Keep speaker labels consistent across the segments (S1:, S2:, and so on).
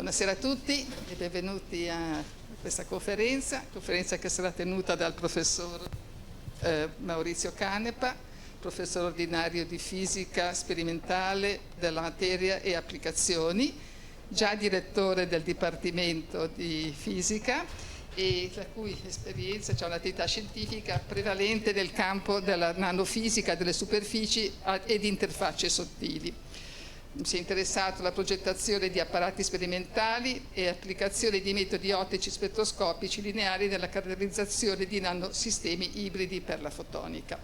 S1: Buonasera a tutti e benvenuti a questa conferenza che sarà tenuta dal professor Maurizio Canepa, professore ordinario di fisica sperimentale della materia e applicazioni, già direttore del Dipartimento di Fisica e la cui esperienza, cioè un'attività scientifica prevalente nel campo della nanofisica, delle superfici ed interfacce sottili. Si è interessato alla progettazione di apparati sperimentali e applicazione di metodi ottici spettroscopici lineari nella caratterizzazione di nanosistemi ibridi per la fotonica.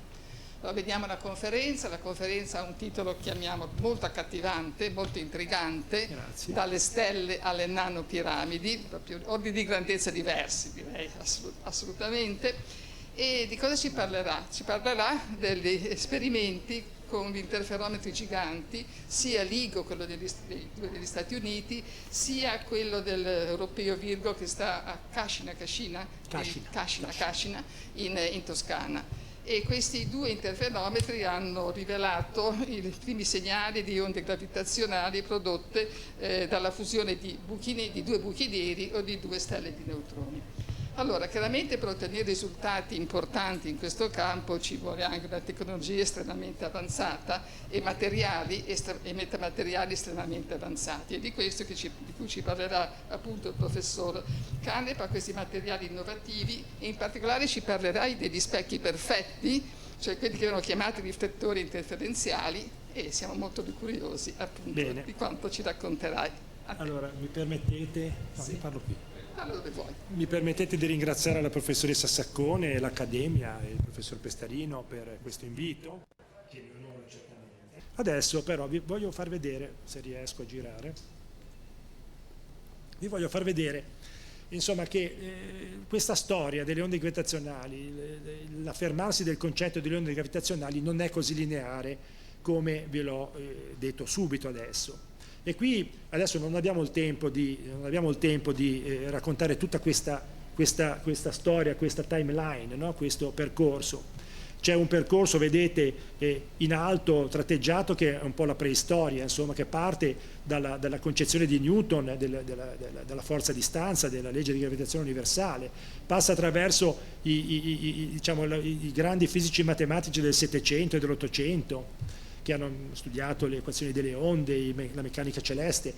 S1: Allora, vediamo la conferenza ha un titolo, chiamiamo, molto accattivante, molto intrigante. Grazie. Dalle stelle alle nanopiramidi, proprio ordini di grandezza diversi, direi, assolutamente. E di cosa ci parlerà? Ci parlerà degli esperimenti con gli interferometri giganti, sia l'IGO, quello degli Stati Uniti, sia quello dell'europeo Virgo che sta a Cascina in Toscana. E questi due interferometri hanno rivelato i primi segnali di onde gravitazionali prodotte dalla fusione di due buchi neri o di due stelle di neutroni. Allora, chiaramente per ottenere risultati importanti in questo campo ci vuole anche una tecnologia estremamente avanzata e metamateriali estremamente avanzati, e di questo di cui ci parlerà appunto il professor Canepa, questi materiali innovativi, e in particolare ci parlerà degli specchi perfetti, cioè quelli che vengono chiamati riflettori interferenziali, e siamo molto curiosi appunto di quanto ci racconterai.
S2: Allora, mi permettete? No,
S1: sì.
S2: Io parlo qui.
S1: Dove vuoi.
S2: Mi permettete di ringraziare la professoressa Saccone, l'Accademia e il professor Pestarino per questo invito. Adesso però vi voglio far vedere, se riesco a girare, vi voglio far vedere insomma che questa storia delle onde gravitazionali, l'affermarsi del concetto delle onde gravitazionali non è così lineare come ve l'ho detto subito adesso. E qui adesso non abbiamo il tempo di raccontare tutta questa storia, questa timeline, no? Questo percorso. C'è un percorso, vedete, in alto tratteggiato, che è un po' la preistoria, insomma, che parte dalla concezione di Newton della forza di stanza, della legge di gravitazione universale, passa attraverso i grandi fisici matematici del Settecento e dell'Ottocento, che hanno studiato le equazioni delle onde, la meccanica celeste,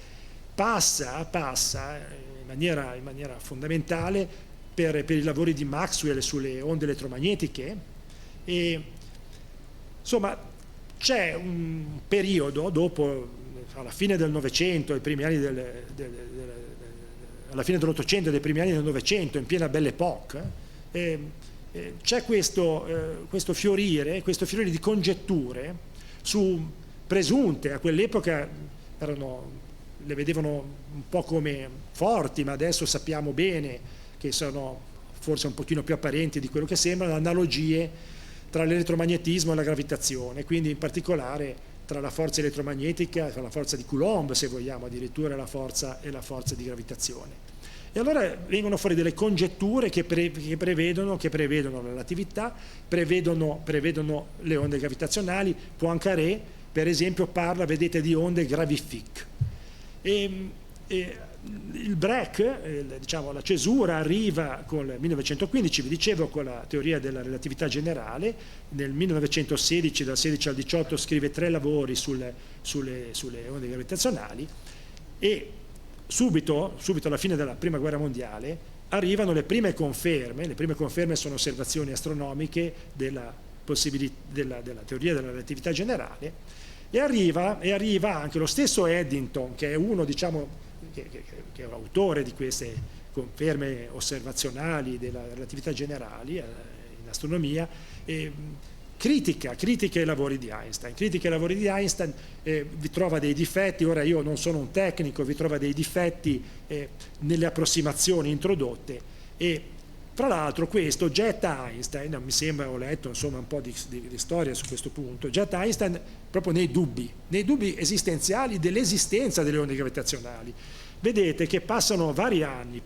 S2: passa in maniera fondamentale per i lavori di Maxwell sulle onde elettromagnetiche, e insomma c'è un periodo dopo, alla fine del Novecento, ai primi anni alla fine dell'Ottocento e dei primi anni del Novecento, in piena Belle Époque, c'è questo fiorire di congetture presunte, a quell'epoca le vedevano un po' come forti, ma adesso sappiamo bene che sono forse un pochino più apparenti di quello che sembrano, analogie tra l'elettromagnetismo e la gravitazione, quindi in particolare tra la forza elettromagnetica, tra la forza di Coulomb, se vogliamo, addirittura la forza di gravitazione. E allora vengono fuori delle congetture che prevedono la relatività, prevedono le onde gravitazionali. Poincaré, per esempio, parla, vedete, di onde gravifiche. Il break, diciamo, la cesura arriva con il 1915, vi dicevo, con la teoria della relatività generale. Nel 1916, dal 16 al 18, scrive 3 lavori sulle onde gravitazionali, e subito alla fine della Prima Guerra Mondiale arrivano le prime conferme. Le prime conferme sono osservazioni astronomiche della teoria della relatività generale, e arriva anche lo stesso Eddington, che è uno, diciamo, che è l'autore di queste conferme osservazionali della relatività generale in astronomia, e critica i lavori di Einstein, vi trova dei difetti. Ora, io non sono un tecnico, vi trova dei difetti nelle approssimazioni introdotte, e tra l'altro questo getta Einstein, mi sembra, ho letto insomma un po' di storia su questo punto, getta Einstein proprio nei dubbi esistenziali dell'esistenza delle onde gravitazionali. Vedete che passano vari anni.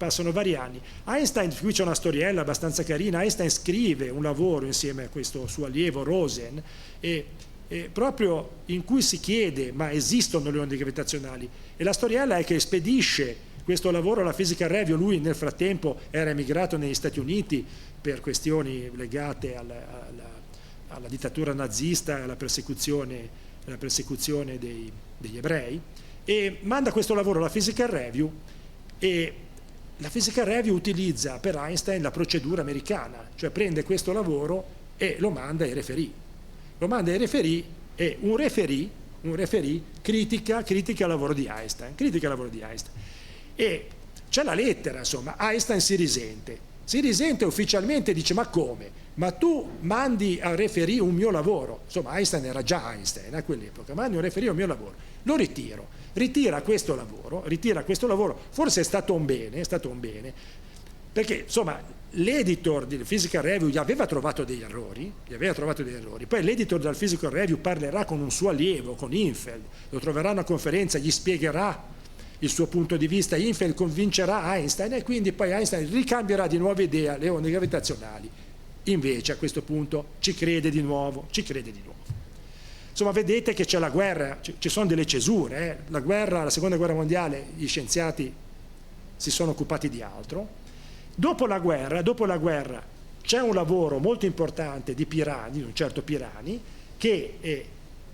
S2: Einstein, qui c'è una storiella abbastanza carina, Einstein scrive un lavoro insieme a questo suo allievo Rosen, e proprio in cui si chiede: ma esistono le onde gravitazionali? E la storiella è che spedisce questo lavoro alla Physical Review. Lui nel frattempo era emigrato negli Stati Uniti per questioni legate alla dittatura nazista e alla persecuzione degli ebrei, e manda questo lavoro alla Physical Review, e la Physical Review utilizza per Einstein la procedura americana, cioè prende questo lavoro e lo manda ai referì. Lo manda ai referì, e un referì critica il lavoro di Einstein. E c'è la lettera, insomma. Einstein si risente ufficialmente, dice: ma come? Ma tu mandi a referì un mio lavoro? Insomma, Einstein era già Einstein a quell'epoca. Mandi un referì un mio lavoro, lo ritira questo lavoro. Forse è stato un bene, perché insomma l'editor di Physical Review gli aveva trovato degli errori, poi l'editor del Physical Review parlerà con un suo allievo, con Infeld, lo troverà a una conferenza, gli spiegherà il suo punto di vista, Infeld convincerà Einstein, e quindi poi Einstein ricambierà di nuovo idea, le onde gravitazionali. Invece a questo punto ci crede di nuovo. Insomma, vedete che c'è la guerra, ci sono delle cesure. La seconda guerra mondiale, gli scienziati si sono occupati di altro. Dopo la guerra c'è un lavoro molto importante di un certo Pirani, che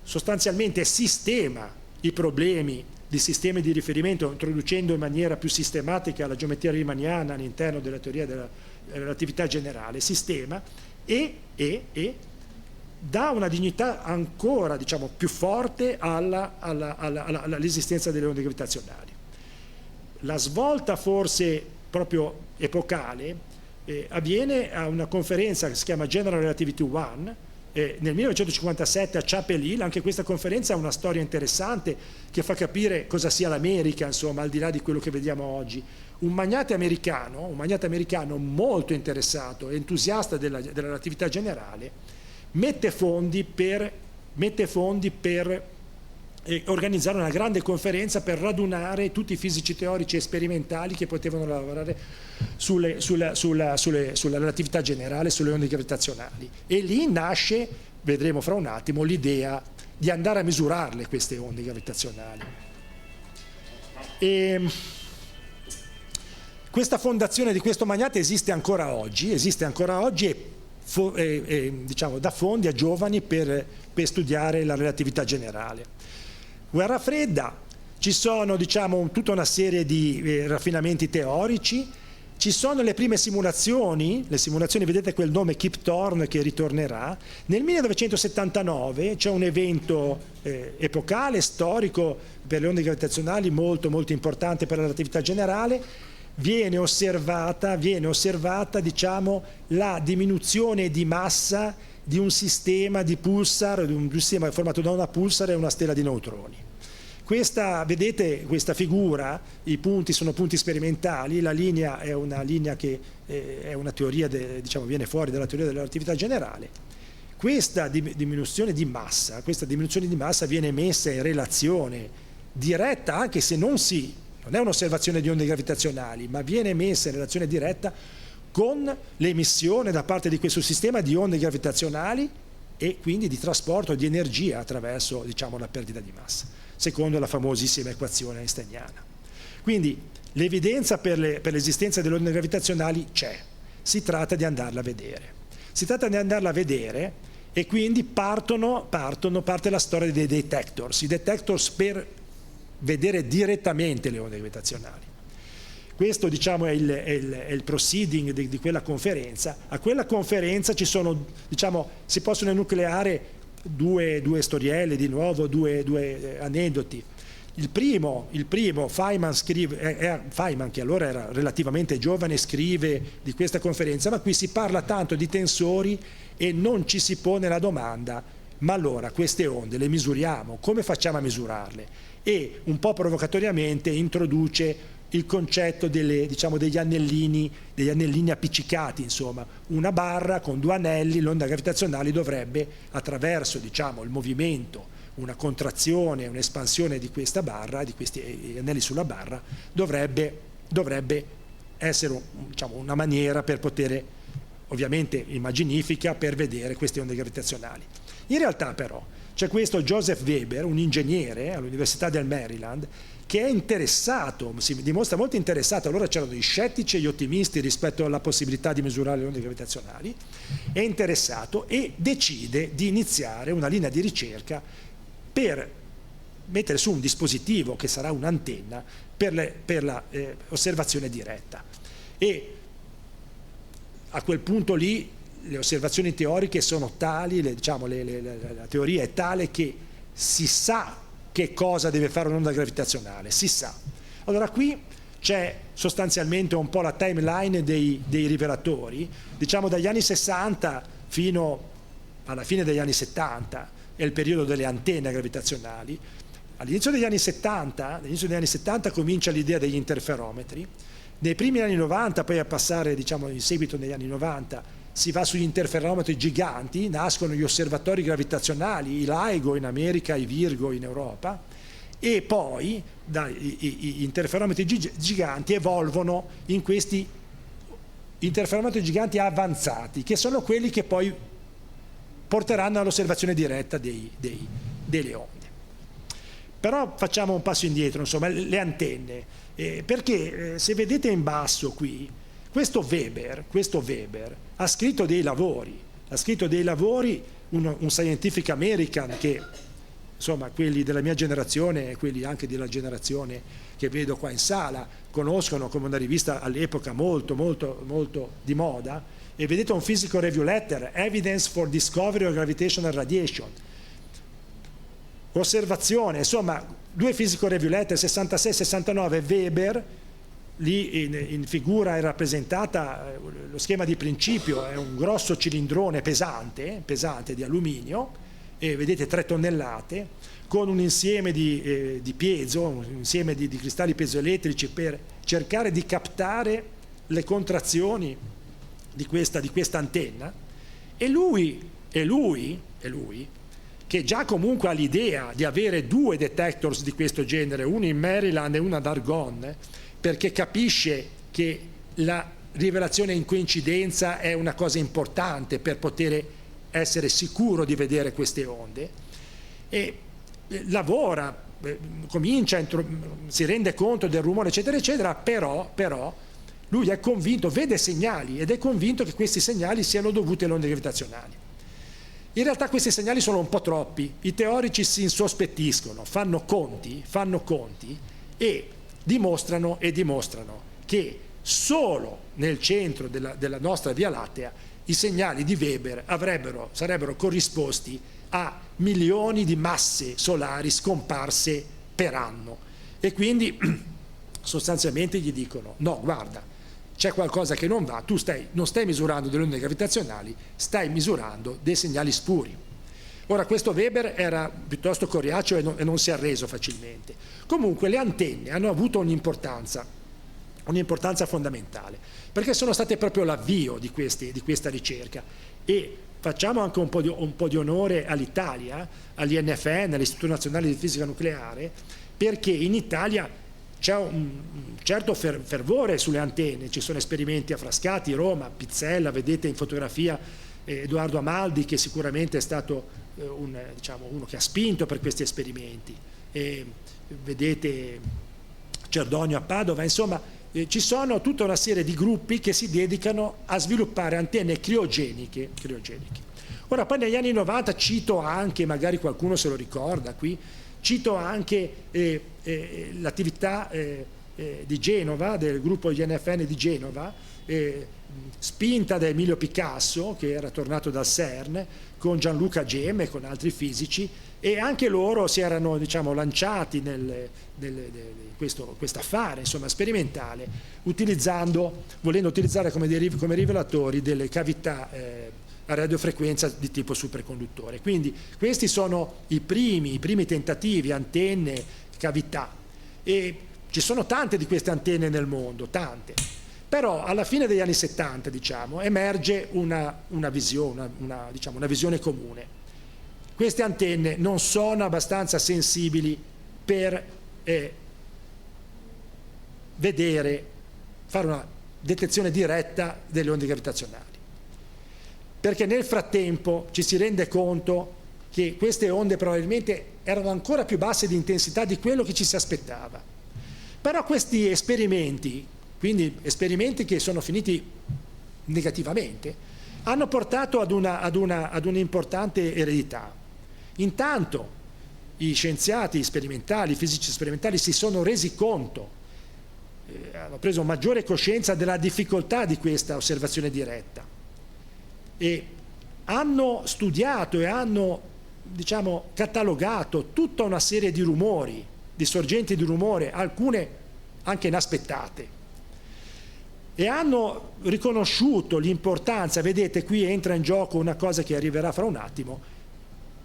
S2: sostanzialmente sistema i problemi di sistemi di riferimento, introducendo in maniera più sistematica la geometria riemanniana all'interno della teoria della relatività generale, sistema e dà una dignità ancora, diciamo, più forte all'esistenza delle onde gravitazionali. La svolta forse proprio epocale avviene a una conferenza che si chiama General Relativity 1 nel 1957 a Chapel Hill. Anche questa conferenza ha una storia interessante che fa capire cosa sia l'America, insomma, al di là di quello che vediamo oggi. Un magnate americano molto interessato, entusiasta della relatività generale, mette fondi per organizzare una grande conferenza per radunare tutti i fisici teorici e sperimentali che potevano lavorare sulla relatività generale, sulle onde gravitazionali. E lì nasce, vedremo fra un attimo, l'idea di andare a misurarle queste onde gravitazionali. E questa fondazione di questo magnate esiste ancora oggi e diciamo, dà fondi a giovani per studiare la relatività generale. Guerra fredda, ci sono, diciamo, tutta una serie di raffinamenti teorici, ci sono le prime simulazioni, vedete quel nome Kip Thorne che ritornerà. Nel 1979 c'è un evento epocale, storico per le onde gravitazionali, molto molto importante per la relatività generale. Viene osservata, diciamo, la diminuzione di massa di un sistema di pulsar, di un sistema formato da una pulsar e una stella di neutroni. Vedete questa figura, i punti sono punti sperimentali, la linea è una linea che è una teoria, diciamo, viene fuori dalla teoria della relatività generale. Questa diminuzione di massa viene messa in relazione diretta, anche se non è un'osservazione di onde gravitazionali, ma viene messa in relazione diretta con l'emissione da parte di questo sistema di onde gravitazionali e quindi di trasporto di energia attraverso, diciamo, la perdita di massa, secondo la famosissima equazione einsteiniana. Quindi l'evidenza per l'esistenza delle onde gravitazionali c'è, si tratta di andarla a vedere, e quindi parte la storia dei detectors, i detectors per vedere direttamente le onde gravitazionali. Questo, diciamo, è il proceeding di quella conferenza. A quella conferenza ci sono, diciamo, si possono enucleare due storielle, di nuovo due aneddoti. Il primo Feynman che allora era relativamente giovane, scrive di questa conferenza: ma qui si parla tanto di tensori e non ci si pone la domanda: ma allora queste onde le misuriamo? Come facciamo a misurarle? E un po' provocatoriamente introduce il concetto degli anellini appiccicati, insomma, una barra con due anelli. L'onda gravitazionale dovrebbe, attraverso, diciamo, il movimento, una contrazione, un'espansione di questa barra, di questi anelli sulla barra, dovrebbe essere, diciamo, una maniera per poter, ovviamente immaginifica, per vedere queste onde gravitazionali. In realtà però c'è questo Joseph Weber, un ingegnere all'Università del Maryland, che è interessato, si dimostra molto interessato. Allora c'erano gli scettici e gli ottimisti rispetto alla possibilità di misurare le onde gravitazionali, è interessato e decide di iniziare una linea di ricerca per mettere su un dispositivo che sarà un'antenna per la osservazione diretta. E a quel punto lì le osservazioni teoriche sono tali, la teoria è tale che si sa che cosa deve fare un'onda gravitazionale, si sa. Allora qui c'è sostanzialmente un po' la timeline dei rivelatori, diciamo dagli anni 60 fino alla fine degli anni 70, è il periodo delle antenne gravitazionali. All'inizio degli anni 70 comincia l'idea degli interferometri. Nei primi anni 90, poi a passare diciamo in seguito negli anni 90, si va sugli interferometri giganti, nascono gli osservatori gravitazionali, i LIGO in America, i Virgo in Europa, e poi gli interferometri giganti evolvono in questi interferometri giganti avanzati, che sono quelli che poi porteranno all'osservazione diretta delle onde. Però facciamo un passo indietro, insomma, le antenne, perché se vedete in basso qui, questo Weber ha scritto dei lavori, un Scientific American che, insomma, quelli della mia generazione e quelli anche della generazione che vedo qua in sala conoscono come una rivista all'epoca molto di moda, e vedete un Physical Review Letter, Evidence for Discovery of Gravitational Radiation, osservazione, insomma, due Physical Review Letter 66-69, Weber. Lì in figura è rappresentata lo schema di principio, è un grosso cilindrone pesante di alluminio, e vedete 3 tonnellate, con un insieme di piezo, un insieme di cristalli piezoelettrici per cercare di captare le contrazioni di questa antenna. E lui, che già comunque ha l'idea di avere 2 detectors di questo genere, uno in Maryland e uno ad Argonne, perché capisce che la rivelazione in coincidenza è una cosa importante per poter essere sicuro di vedere queste onde, e lavora, comincia, si rende conto del rumore eccetera eccetera, però lui è convinto, vede segnali ed è convinto che questi segnali siano dovuti alle onde gravitazionali. In realtà questi segnali sono un po' troppi, i teorici si insospettiscono, fanno conti e dimostrano che solo nel centro della nostra Via Lattea i segnali di Weber sarebbero corrisposti a milioni di masse solari scomparse per anno, e quindi sostanzialmente gli dicono: no, guarda, c'è qualcosa che non va, tu non stai misurando delle onde gravitazionali, stai misurando dei segnali spuri. Ora, questo Weber era piuttosto coriaceo e non si è arreso facilmente. Comunque le antenne hanno avuto un'importanza fondamentale, perché sono state proprio l'avvio di questa ricerca, e facciamo anche un po' di onore all'Italia, all'INFN, all'Istituto Nazionale di Fisica Nucleare, perché in Italia c'è un certo fervore sulle antenne, ci sono esperimenti a Frascati, Roma, Pizzella, vedete in fotografia Edoardo Amaldi, che sicuramente è stato uno che ha spinto per questi esperimenti, e vedete Cerdonio a Padova, insomma ci sono tutta una serie di gruppi che si dedicano a sviluppare antenne criogeniche. Ora, poi negli anni 90 cito anche, magari qualcuno se lo ricorda qui, cito anche l'attività di Genova, del gruppo INFN di Genova, spinta da Emilio Picasso, che era tornato dal CERN, con Gianluca Gemme e con altri fisici, e anche loro si erano lanciati in questo affare, insomma, sperimentale, volendo utilizzare come rivelatori delle cavità a radiofrequenza di tipo superconduttore. Quindi questi sono i primi tentativi, antenne, cavità, e ci sono tante di queste antenne nel mondo, tante. Però alla fine degli anni 70, emerge una visione comune. Queste antenne non sono abbastanza sensibili per fare una detezione diretta delle onde gravitazionali, perché nel frattempo ci si rende conto che queste onde probabilmente erano ancora più basse di intensità di quello che ci si aspettava. Però questi esperimenti, quindi esperimenti che sono finiti negativamente, hanno portato ad un'importante eredità. Intanto i scienziati sperimentali, i fisici sperimentali si sono resi conto, hanno preso maggiore coscienza della difficoltà di questa osservazione diretta e hanno studiato e hanno, diciamo, catalogato tutta una serie di rumori, di sorgenti di rumore, alcune anche inaspettate, e hanno riconosciuto l'importanza. Vedete, qui entra in gioco una cosa che arriverà fra un attimo,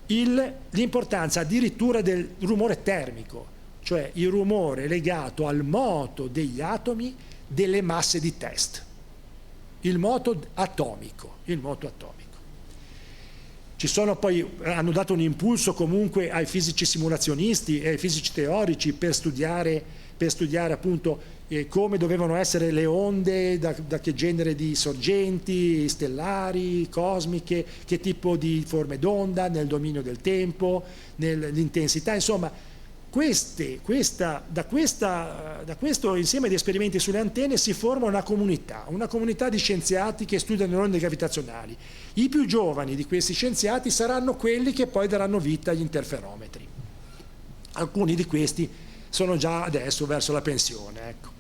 S2: l'importanza addirittura del rumore termico, cioè il rumore legato al moto degli atomi delle masse di test, il moto atomico. Ci sono poi, hanno dato un impulso comunque ai fisici simulazionisti e ai fisici teorici per studiare appunto come dovevano essere le onde, da che genere di sorgenti stellari, cosmiche, che tipo di forme d'onda nel dominio del tempo, nell'intensità, insomma. Da questo insieme di esperimenti sulle antenne si forma una comunità di scienziati che studiano le onde gravitazionali. I più giovani di questi scienziati saranno quelli che poi daranno vita agli interferometri. Alcuni di questi sono già adesso verso la pensione, ecco.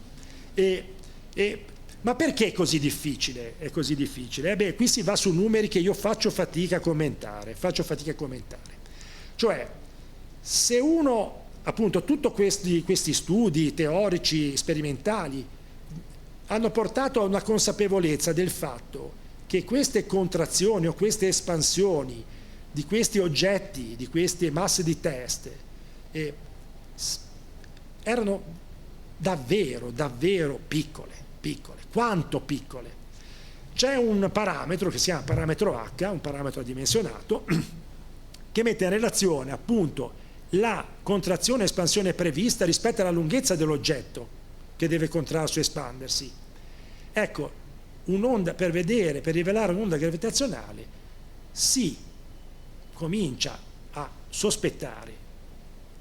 S2: Ma perché è così difficile? Qui si va su numeri che io faccio fatica a commentare. Cioè, se uno, appunto, tutti questi studi teorici sperimentali hanno portato a una consapevolezza del fatto che queste contrazioni o queste espansioni di questi oggetti, di queste masse di test, erano davvero piccole. Quanto piccole? C'è un parametro che si chiama parametro H, un parametro adimensionato, che mette in relazione appunto la contrazione e espansione prevista rispetto alla lunghezza dell'oggetto che deve contrarsi o espandersi. Ecco, un'onda, per rivelare un'onda gravitazionale, si comincia a sospettare,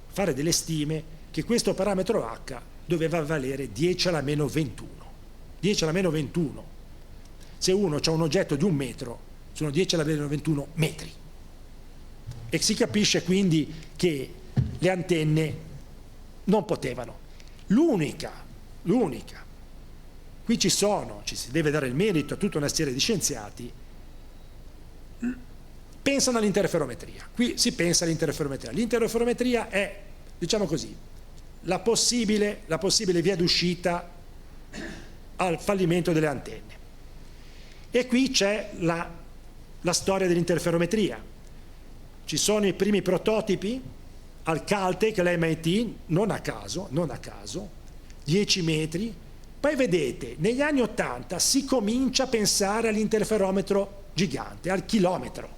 S2: fare delle stime, che questo parametro H doveva valere 10 alla meno 21. 10 alla meno 21. Se uno ha un oggetto di 1 metro, sono 10 alla meno 21 metri. E si capisce quindi che le antenne non potevano. L'unica, qui ci si deve dare il merito a tutta una serie di scienziati, pensano all'interferometria. Qui si pensa all'interferometria. L'interferometria è, diciamo così, la possibile via d'uscita al fallimento delle antenne. E qui c'è la storia dell'interferometria. Ci sono i primi prototipi al Caltech, all'MIT, non a caso, 10 metri. Poi vedete, negli anni 80 si comincia a pensare all'interferometro gigante, al chilometro.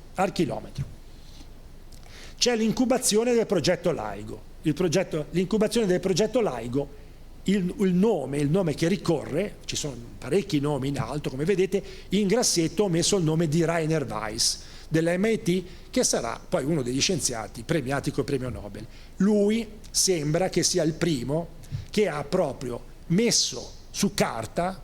S2: C'è l'incubazione del progetto LIGO. L'incubazione del progetto LIGO, il nome che ricorre, ci sono parecchi nomi in alto, come vedete, in grassetto ho messo il nome di Rainer Weiss dell'MIT, che sarà poi uno degli scienziati premiati col premio Nobel. Lui sembra che sia il primo che ha proprio messo su carta,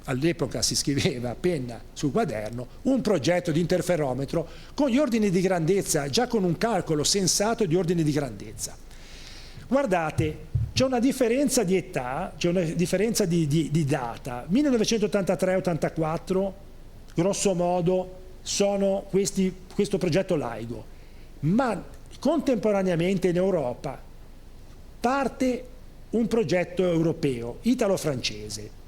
S2: all'epoca si scriveva a penna sul quaderno, un progetto di interferometro con gli ordini di grandezza, già con un calcolo sensato di ordini di grandezza. Guardate, c'è una differenza di età, c'è una differenza di data. 1983-84, grosso modo, sono questo progetto LIGO, ma contemporaneamente in Europa parte un progetto europeo, italo-francese,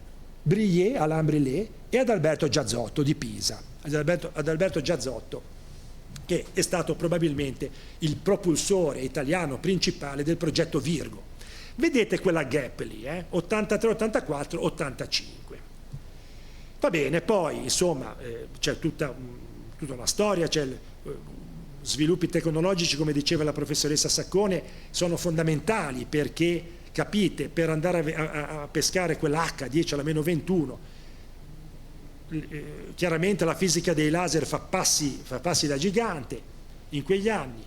S2: Brillet, Alain Brillet e Adalberto Giazzotto di Pisa. Adalberto Giazzotto, che è stato probabilmente il propulsore italiano principale del progetto Virgo. Vedete quella gap lì, 83, 84, 85. Va bene, poi insomma c'è tutta una storia, c'è sviluppi tecnologici, come diceva la professoressa Saccone, sono fondamentali perché, capite, per andare a pescare quell'H 10 alla meno 21, chiaramente la fisica dei laser fa passi da gigante in quegli anni.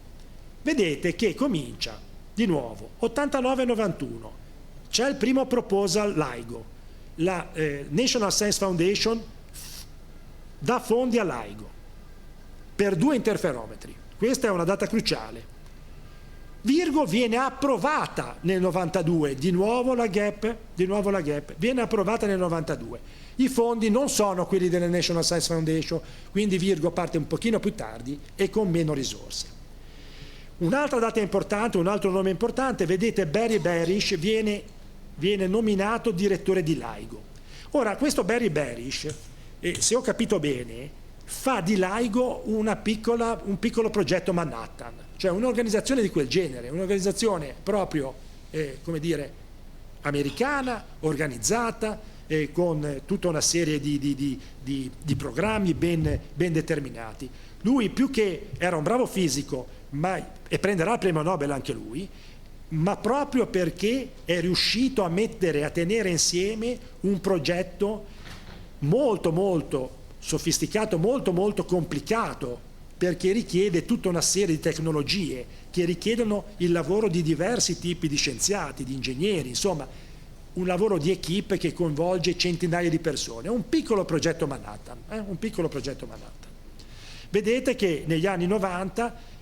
S2: vedete che comincia di nuovo 89-91, c'è il primo proposal LIGO, la National Science Foundation dà fondi a LIGO per 2 interferometri. Questa è una data cruciale. Virgo viene approvata nel 92, di nuovo la GAP viene approvata nel 92. I fondi non sono quelli della National Science Foundation, quindi Virgo parte un pochino più tardi e con meno risorse. Un'altra data importante, un altro nome importante, vedete Barry Barish viene nominato direttore di LIGO. Ora, questo Barry Barish, se ho capito bene, fa di LIGO un piccolo progetto Manhattan, cioè un'organizzazione di quel genere, un'organizzazione proprio, come dire, americana, organizzata, con tutta una serie di programmi ben determinati. Lui, più che era un bravo fisico, e prenderà il premio Nobel anche lui, ma proprio perché è riuscito a tenere insieme un progetto molto molto sofisticato, molto molto complicato, perché richiede tutta una serie di tecnologie che richiedono il lavoro di diversi tipi di scienziati, di ingegneri, insomma un lavoro di equipe che coinvolge centinaia di persone. È un piccolo progetto Manhattan, un piccolo progetto Manhattan. Vedete che negli anni 90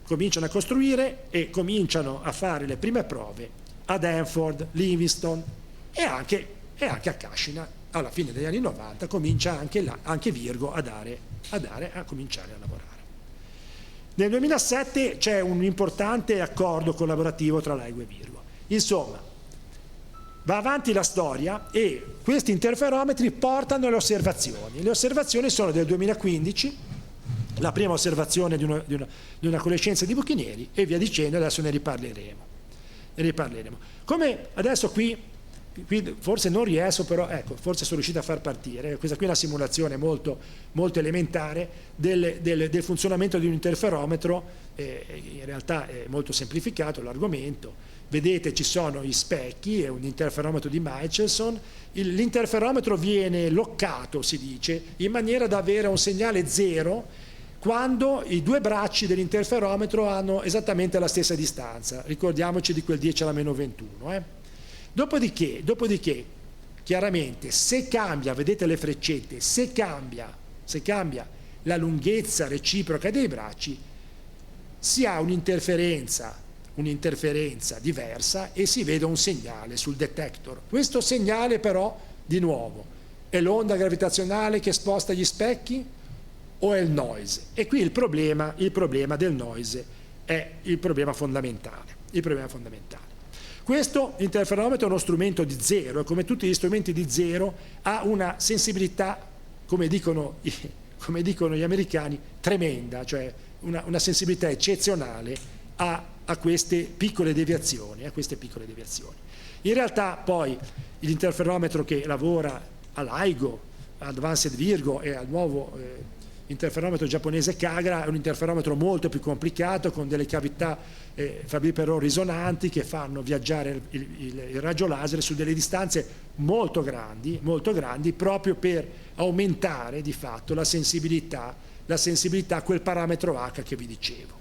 S2: cominciano a costruire e cominciano a fare le prime prove ad Hanford, Livingston e anche a Kashina. Alla fine degli anni 90 comincia anche Virgo a cominciare a lavorare. Nel 2007 c'è un importante accordo collaborativo tra LIGO e Virgo. Insomma, va avanti la storia e questi interferometri portano alle osservazioni. Le osservazioni sono del 2015, la prima osservazione di una coalescenza di buchi neri e via dicendo, adesso ne riparleremo. Come adesso qui forse non riesco, però ecco, forse sono riuscito a far partire. Questa qui è una simulazione molto, molto elementare del funzionamento di un interferometro, in realtà è molto semplificato l'argomento. Vedete, ci sono gli specchi, è un interferometro di Michelson, l'interferometro viene loccato, si dice, in maniera da avere un segnale zero quando i 2 bracci dell'interferometro hanno esattamente la stessa distanza. Ricordiamoci di quel 10 alla meno 21. Dopodiché, chiaramente, se cambia, vedete le freccette, se cambia la lunghezza reciproca dei bracci, si ha un'interferenza diversa e si vede un segnale sul detector. Questo segnale però, di nuovo, è l'onda gravitazionale che sposta gli specchi o è il noise? E qui il problema del noise è il problema fondamentale. Questo interferometro è uno strumento di zero e come tutti gli strumenti di zero ha una sensibilità, come dicono gli americani, tremenda, cioè una sensibilità eccezionale a queste piccole deviazioni. In realtà poi l'interferometro che lavora a LIGO, Advanced Virgo e al nuovo interferometro giapponese Kagra è un interferometro molto più complicato con delle cavità Fabry-Perot risonanti che fanno viaggiare il raggio laser su delle distanze molto grandi proprio per aumentare di fatto la sensibilità a quel parametro H che vi dicevo.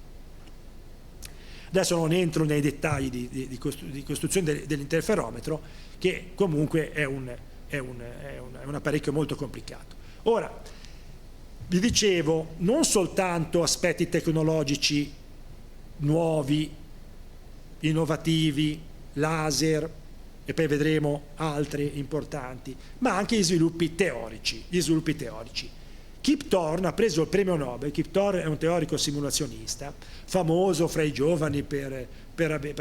S2: Adesso non entro nei dettagli di costruzione dell'interferometro, che comunque è un apparecchio molto complicato. Ora, vi dicevo, non soltanto aspetti tecnologici nuovi, innovativi, laser, e poi vedremo altri importanti, ma anche gli sviluppi teorici. Kip Thorne ha preso il premio Nobel. Kip Thorne è un teorico simulazionista, famoso fra i giovani per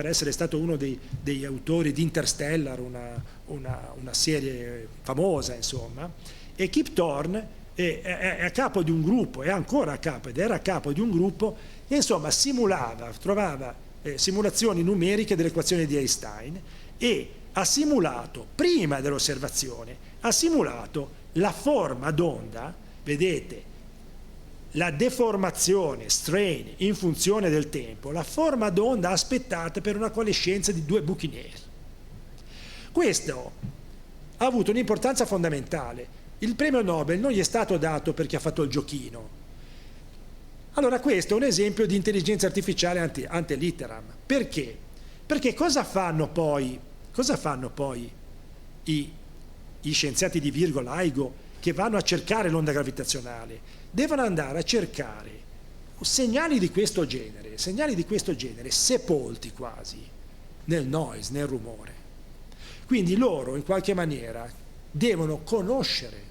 S2: essere stato uno degli autori di Interstellar, una serie famosa, insomma, e Kip Thorne è a capo di un gruppo, è ancora a capo ed era a capo di un gruppo che insomma trovava simulazioni numeriche delle equazioni di Einstein e ha simulato, prima dell'osservazione, ha simulato la forma d'onda, vedete, la deformazione, strain, in funzione del tempo, la forma d'onda aspettata per una coalescenza di 2 buchi neri. Questo ha avuto un'importanza fondamentale. Il premio Nobel non gli è stato dato perché ha fatto il giochino, Allora questo è un esempio di intelligenza artificiale ante litteram. Perché? Perché cosa fanno poi gli scienziati di Virgo, LIGO, che vanno a cercare l'onda gravitazionale? Devono andare a cercare segnali di questo genere sepolti quasi nel noise, nel rumore. Quindi loro in qualche maniera devono conoscere,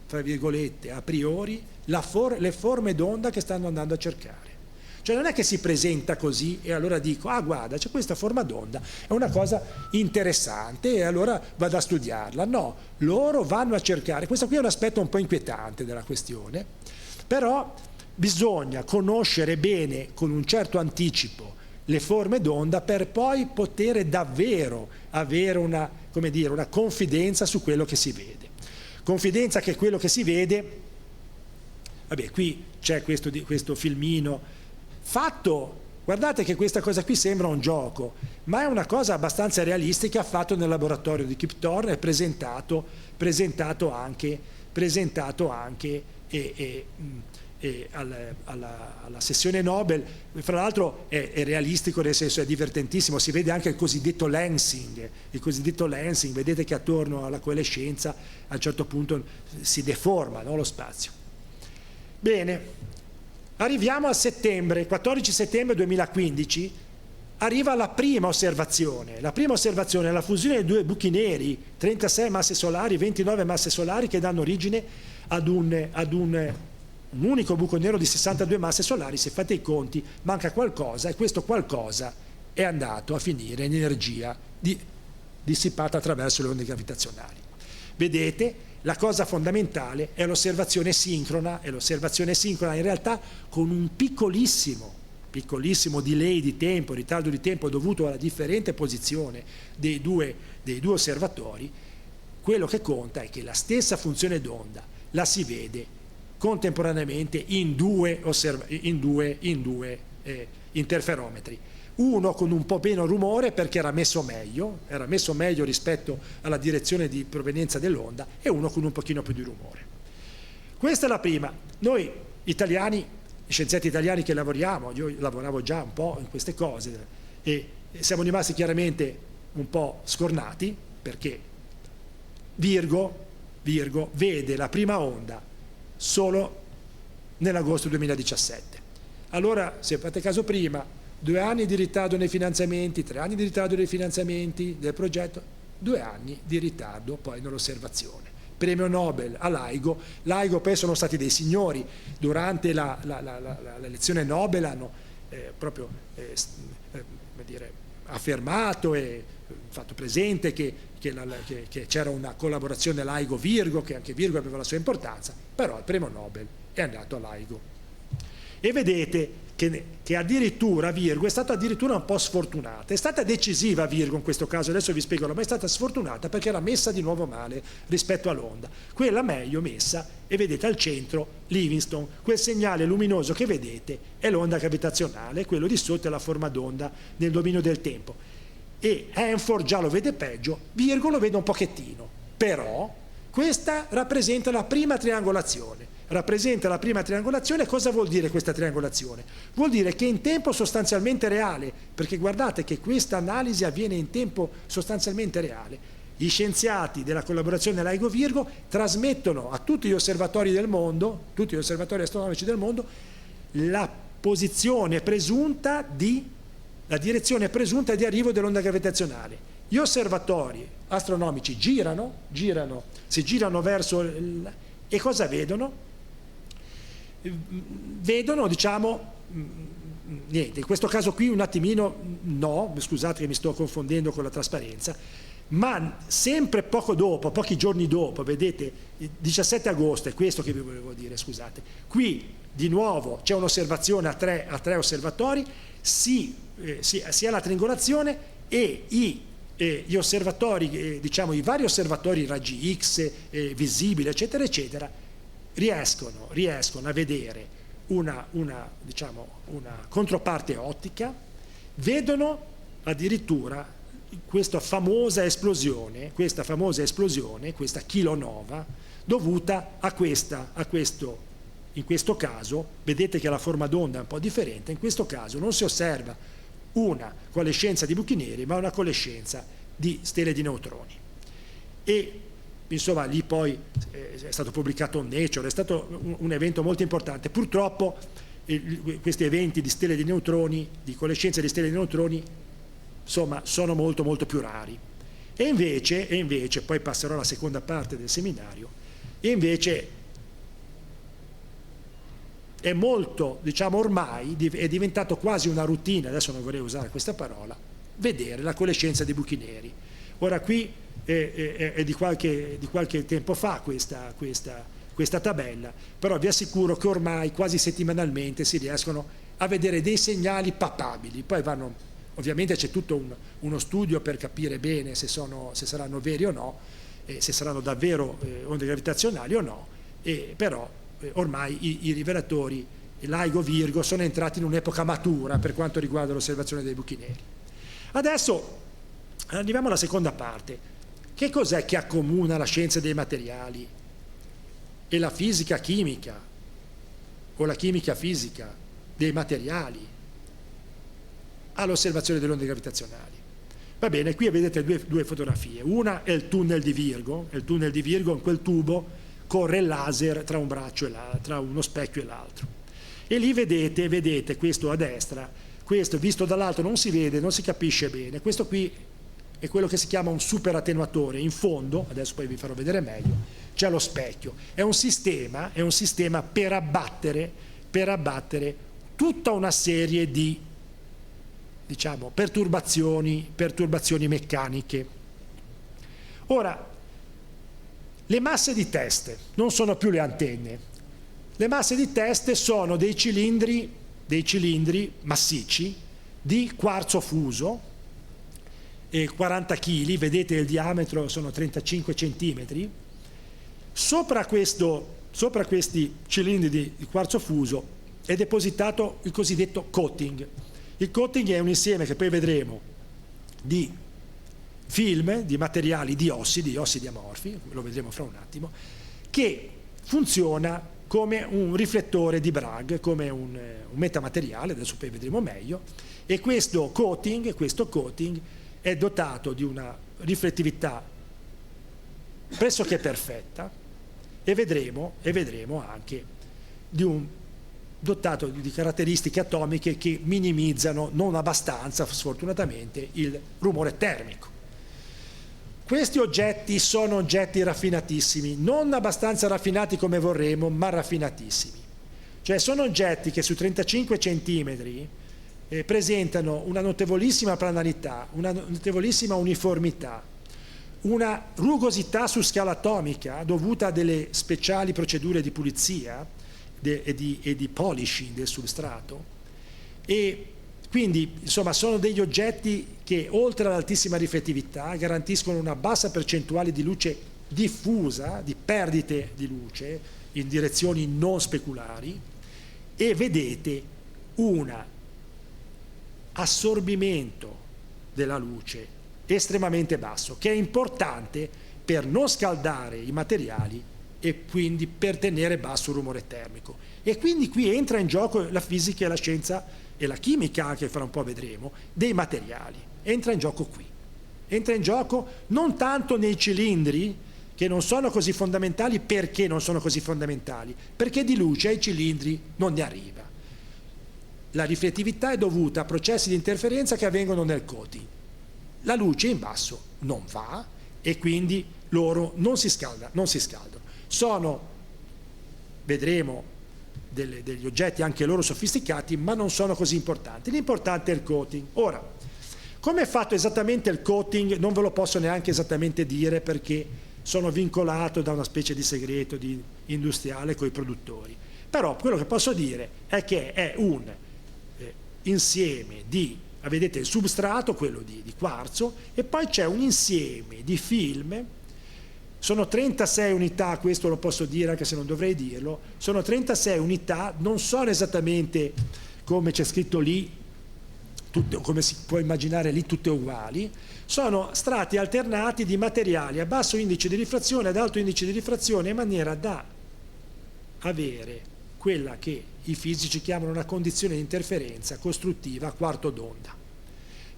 S2: tra virgolette, a priori, le forme d'onda che stanno andando a cercare. Cioè non è che si presenta così e allora dico, ah guarda, c'è questa forma d'onda, è una cosa interessante e allora vado a studiarla. No, loro vanno a cercare, questo qui è un aspetto un po' inquietante della questione, però bisogna conoscere bene, con un certo anticipo, le forme d'onda per poi poter davvero avere una confidenza su quello che si vede. Confidenza che quello che si vede, vabbè, qui c'è questo filmino fatto, guardate che questa cosa qui sembra un gioco, ma è una cosa abbastanza realistica, fatto nel laboratorio di Kip Thorne e presentato anche alla sessione Nobel. Fra l'altro è realistico, nel senso è divertentissimo, si vede anche il cosiddetto lensing, vedete che attorno alla coalescenza a un certo punto si deforma, no, lo spazio. Bene, arriviamo a settembre, 14 settembre 2015, arriva la prima osservazione, la fusione dei due buchi neri, 36 masse solari, 29 masse solari, che danno origine ad un unico buco nero di 62 masse solari. Se fate i conti manca qualcosa, e questo qualcosa è andato a finire in energia dissipata attraverso le onde gravitazionali. Vedete, la cosa fondamentale è l'osservazione sincrona, e l'osservazione sincrona in realtà con un piccolissimo delay di tempo, ritardo di tempo dovuto alla differente posizione dei due osservatori. Quello che conta è che la stessa funzione d'onda la si vede contemporaneamente in due interferometri, uno con un po' meno rumore perché era messo meglio rispetto alla direzione di provenienza dell'onda, e uno con un pochino più di rumore. Questa è la prima. Noi italiani, scienziati italiani che lavoriamo, io lavoravo già un po' in queste cose, e siamo rimasti chiaramente un po' scornati, perché Virgo vede la prima onda solo nell'agosto 2017. Allora, se fate caso prima, 2 anni di ritardo nei finanziamenti, 3 anni di ritardo nei finanziamenti del progetto, 2 anni di ritardo poi nell'osservazione. Premio Nobel a LIGO poi sono stati dei signori, durante la lezione Nobel hanno affermato e fatto presente che c'era una collaborazione LIGO-Virgo, che anche Virgo aveva la sua importanza, però il premio Nobel è andato a LIGO. E vedete che addirittura Virgo è stata addirittura un po' sfortunata, è stata decisiva Virgo in questo caso, adesso vi spiego, ma è stata sfortunata perché era messa di nuovo male rispetto all'onda. Quella meglio messa, e vedete al centro Livingston, quel segnale luminoso che vedete è l'onda gravitazionale, quello di sotto è la forma d'onda nel dominio del tempo, e Hanford già lo vede peggio, Virgo lo vede un pochettino, però questa rappresenta la prima triangolazione. Cosa vuol dire questa triangolazione? Vuol dire che in tempo sostanzialmente reale, perché guardate che questa analisi avviene in tempo sostanzialmente reale, gli scienziati della collaborazione LIGO-Virgo trasmettono a tutti gli osservatori del mondo, tutti gli osservatori astronomici del mondo, la direzione presunta di arrivo dell'onda gravitazionale. Gli osservatori astronomici si girano verso e cosa vedono? Vedono, niente, in questo caso qui un attimino no, scusate che mi sto confondendo con la trasparenza, ma sempre pochi giorni dopo, vedete, il 17 agosto, è questo che vi volevo dire, scusate, qui di nuovo c'è un'osservazione a tre osservatori, si ha la triangolazione, e gli osservatori, i vari osservatori raggi X, visibili, eccetera, eccetera, riescono a vedere una controparte ottica, vedono addirittura questa famosa esplosione, questa kilonova, dovuta a questo in questo caso, vedete che la forma d'onda è un po' differente, in questo caso non si osserva una coalescenza di buchi neri, ma una coalescenza di stelle di neutroni. E insomma lì poi è stato pubblicato un Nature, è stato un evento molto importante. Purtroppo questi eventi di stelle di neutroni, di coalescenza di stelle di neutroni, insomma, sono molto molto più rari. E invece, poi passerò alla seconda parte del seminario, e invece è molto, diciamo, ormai è diventato quasi una routine, adesso non vorrei usare questa parola, vedere la coalescenza di buchi neri. Ora qui è di qualche tempo fa questa tabella, però vi assicuro che ormai quasi settimanalmente si riescono a vedere dei segnali papabili. Poi vanno, ovviamente c'è tutto uno studio per capire bene se saranno veri o no, se saranno davvero onde gravitazionali o no, però ormai i rivelatori, LIGO, Virgo, sono entrati in un'epoca matura per quanto riguarda l'osservazione dei buchi neri. Adesso arriviamo alla seconda parte. Che cos'è che accomuna la scienza dei materiali e la fisica chimica o la chimica fisica dei materiali all'osservazione delle onde gravitazionali? Va bene, qui vedete due fotografie. Una è il tunnel di Virgo, in quel tubo corre il laser tra un braccio tra uno specchio e l'altro. E lì vedete questo a destra, questo visto dall'alto non si vede, non si capisce bene. Questo qui è quello che si chiama un super attenuatore. In fondo, adesso poi vi farò vedere meglio, c'è lo specchio. È un sistema per abbattere tutta una serie di, diciamo, perturbazioni meccaniche. Ora, le masse di teste non sono più le antenne. Le masse di teste sono dei cilindri massicci di quarzo fuso, 40 kg, vedete il diametro sono 35 cm. Sopra questi cilindri di quarzo fuso è depositato il cosiddetto coating. Il coating è un insieme che poi vedremo di film, di materiali, di ossidi amorfi, lo vedremo fra un attimo, che funziona come un riflettore di Bragg, come un metamateriale, adesso poi vedremo meglio, e questo coating è dotato di una riflettività pressoché perfetta e vedremo anche dotato di caratteristiche atomiche che minimizzano, non abbastanza sfortunatamente, il rumore termico. Questi oggetti sono oggetti raffinatissimi, non abbastanza raffinati come vorremmo, ma raffinatissimi. Cioè sono oggetti che su 35 centimetri presentano una notevolissima planarità, una notevolissima uniformità, una rugosità su scala atomica dovuta a delle speciali procedure di pulizia e di polishing del substrato, e quindi insomma sono degli oggetti che oltre all'altissima riflettività garantiscono una bassa percentuale di luce diffusa, di perdite di luce in direzioni non speculari, e vedete un assorbimento della luce estremamente basso, che è importante per non scaldare i materiali e quindi per tenere basso il rumore termico. E quindi qui entra in gioco la fisica e la scienza e la chimica, che fra un po' vedremo, dei materiali. Entra in gioco qui. Entra in gioco non tanto nei cilindri, che non sono così fondamentali. Perché non sono così fondamentali? Perché di luce ai cilindri non ne arriva. La riflettività è dovuta a processi di interferenza che avvengono nel coating. La luce in basso non va e quindi loro non si scaldano. Sono, vedremo, degli oggetti anche loro sofisticati, ma non sono così importanti. L'importante è il coating. Ora, come è fatto esattamente il coating non ve lo posso neanche esattamente dire, perché sono vincolato da una specie di segreto industriale con i produttori. Però quello che posso dire è che è un insieme di, vedete il substrato, quello di quarzo, e poi c'è un insieme di film. Sono 36 unità, questo lo posso dire anche se non dovrei dirlo, sono 36 unità, non sono esattamente come c'è scritto lì, come si può immaginare lì, tutte uguali, sono strati alternati di materiali a basso indice di rifrazione, ad alto indice di rifrazione, in maniera da avere quella che i fisici chiamano una condizione di interferenza costruttiva a quarto d'onda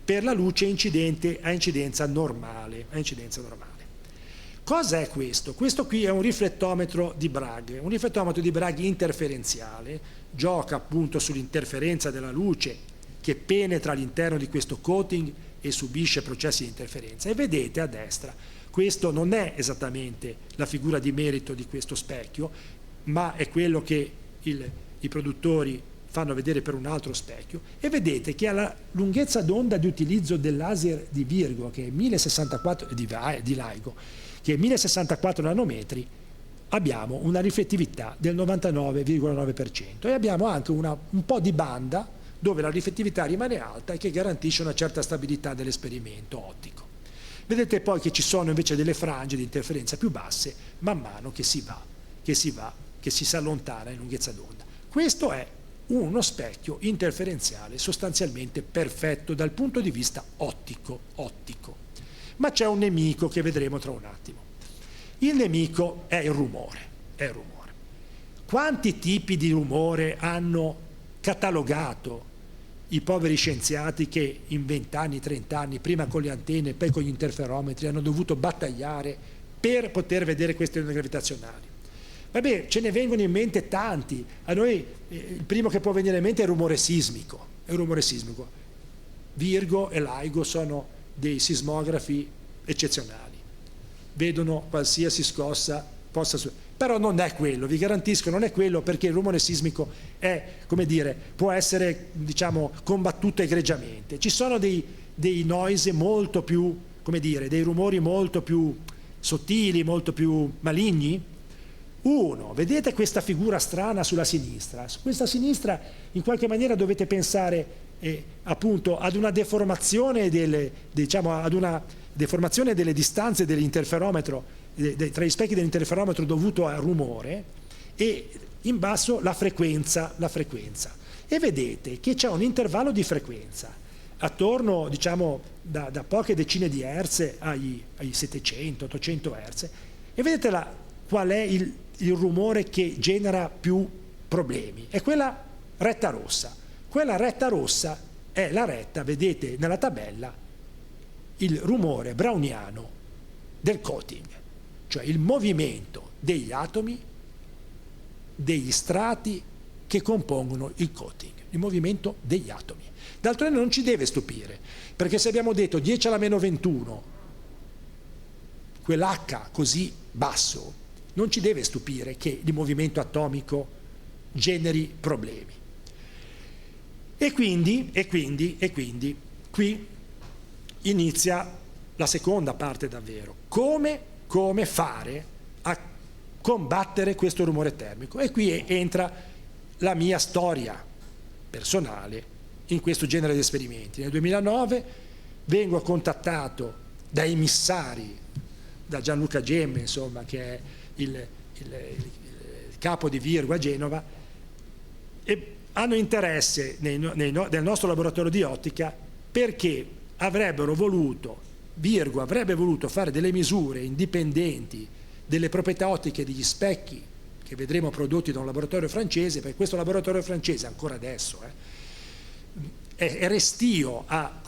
S2: per la luce incidente a incidenza normale. Cosa è questo? Questo qui è un riflettometro di Bragg, un riflettometro di Bragg interferenziale, gioca appunto sull'interferenza della luce che penetra all'interno di questo coating e subisce processi di interferenza. E vedete a destra, questo non è esattamente la figura di merito di questo specchio, ma è quello che i produttori fanno vedere per un altro specchio, e vedete che alla lunghezza d'onda di utilizzo del laser di Virgo, che è 1064 di LIGO, che è 1064 nanometri, abbiamo una riflettività del 99,9% e abbiamo anche un po' di banda dove la riflettività rimane alta e che garantisce una certa stabilità dell'esperimento ottico. Vedete poi che ci sono invece delle frange di interferenza più basse man mano che si allontana in lunghezza d'onda. Questo è uno specchio interferenziale sostanzialmente perfetto dal punto di vista ottico. Ma c'è un nemico che vedremo tra un attimo. Il nemico è il rumore. Quanti tipi di rumore hanno catalogato i poveri scienziati che in 20 anni, 30 anni, prima con le antenne e poi con gli interferometri, hanno dovuto battagliare per poter vedere queste onde gravitazionali? Vabbè, ce ne vengono in mente tanti. A noi il primo che può venire in mente è il rumore sismico. Virgo e LIGO sono dei sismografi eccezionali, vedono qualsiasi scossa però non è quello, vi garantisco, non è quello, perché il rumore sismico è, come dire, può essere, diciamo, combattuto egregiamente. Ci sono dei noise molto più, come dire, dei rumori molto più sottili, molto più maligni. Vedete questa figura strana sulla sinistra? Su questa sinistra in qualche maniera dovete pensare appunto ad una deformazione delle distanze dell'interferometro, tra gli specchi dell'interferometro dovuto al rumore, e in basso la frequenza. E vedete che c'è un intervallo di frequenza attorno, diciamo, da poche decine di hertz ai 700-800 hertz, e vedete qual è il rumore che genera più problemi? È quella retta rossa. Quella retta rossa è la retta, vedete nella tabella, il rumore browniano del coating, cioè il movimento degli atomi, degli strati che compongono il coating, il movimento degli atomi. D'altronde non ci deve stupire, perché se abbiamo detto 10 alla meno 21, quell'H così basso, non ci deve stupire che il movimento atomico generi problemi. E quindi qui inizia la seconda parte davvero. Come fare a combattere questo rumore termico? E qui entra la mia storia personale in questo genere di esperimenti. Nel 2009 vengo contattato da emissari, da Gianluca Gemme, insomma, che è il capo di Virgo a Genova, e hanno interesse nel nostro laboratorio di ottica perché Virgo avrebbe voluto fare delle misure indipendenti delle proprietà ottiche degli specchi che vedremo prodotti da un laboratorio francese, perché questo laboratorio francese ancora adesso è restio a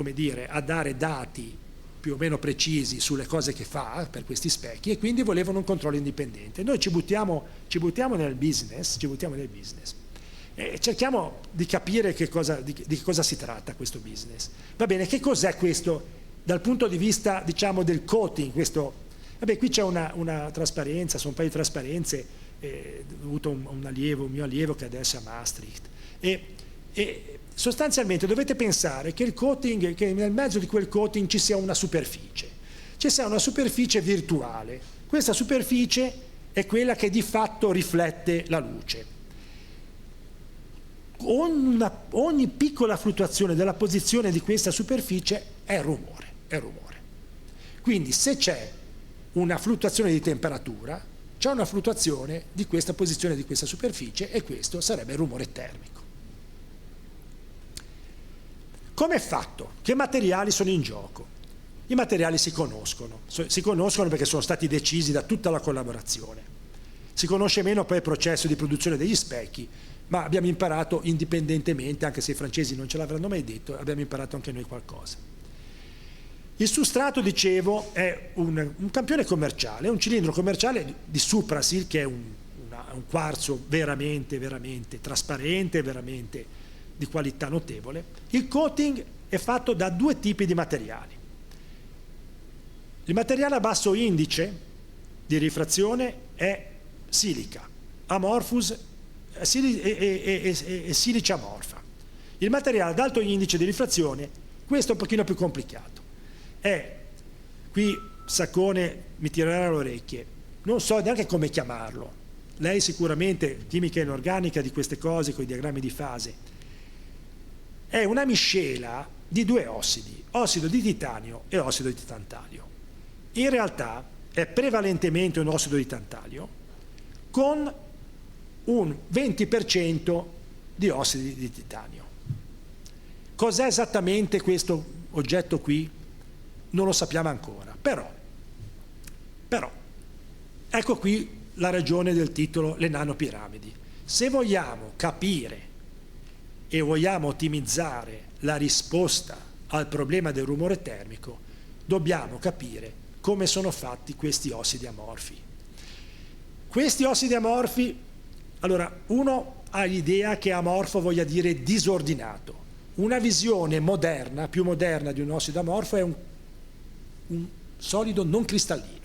S2: dare dati più o meno precisi sulle cose che fa per questi specchi, e quindi volevano un controllo indipendente. Noi ci buttiamo nel business, e cerchiamo di capire di che cosa si tratta questo business. Va bene, che cos'è questo dal punto di vista, diciamo, del coating? Qui c'è una trasparenza, sono un paio di trasparenze, ho avuto un mio allievo che adesso è a Maastricht, e sostanzialmente dovete pensare che il coating, che nel mezzo di quel coating ci sia una superficie virtuale. Questa superficie è quella che di fatto riflette la luce. Ogni piccola fluttuazione della posizione di questa superficie è rumore. Quindi se c'è una fluttuazione di temperatura, c'è una fluttuazione di questa posizione di questa superficie, e questo sarebbe il rumore termico. Come è fatto? Che materiali sono in gioco? I materiali si conoscono perché sono stati decisi da tutta la collaborazione. Si conosce meno poi il processo di produzione degli specchi, ma abbiamo imparato indipendentemente, anche se i francesi non ce l'avranno mai detto, abbiamo imparato anche noi qualcosa. Il sustrato, dicevo, è un campione commerciale, è un cilindro commerciale di Suprasil, che è un quarzo veramente, veramente trasparente, veramente di qualità notevole. Il coating è fatto da 2 tipi di materiali. Il materiale a basso indice di rifrazione è silica, amorphous e silice amorfa. Il materiale ad alto indice di rifrazione, questo è un pochino più complicato. Qui Saccone mi tirerà le orecchie, non so neanche come chiamarlo. Lei sicuramente, chimica inorganica di queste cose, con i diagrammi di fase. È una miscela di 2 ossidi, ossido di titanio e ossido di tantalio. In realtà è prevalentemente un ossido di tantalio con un 20% di ossidi di titanio. Cos'è esattamente questo oggetto qui? Non lo sappiamo ancora, però ecco qui la ragione del titolo, le nanopiramidi. Se vogliamo capire e vogliamo ottimizzare la risposta al problema del rumore termico, dobbiamo capire come sono fatti questi ossidi amorfi. Questi ossidi amorfi, allora, uno ha l'idea che amorfo voglia dire disordinato. Una visione moderna, più moderna di un ossido amorfo è un solido non cristallino.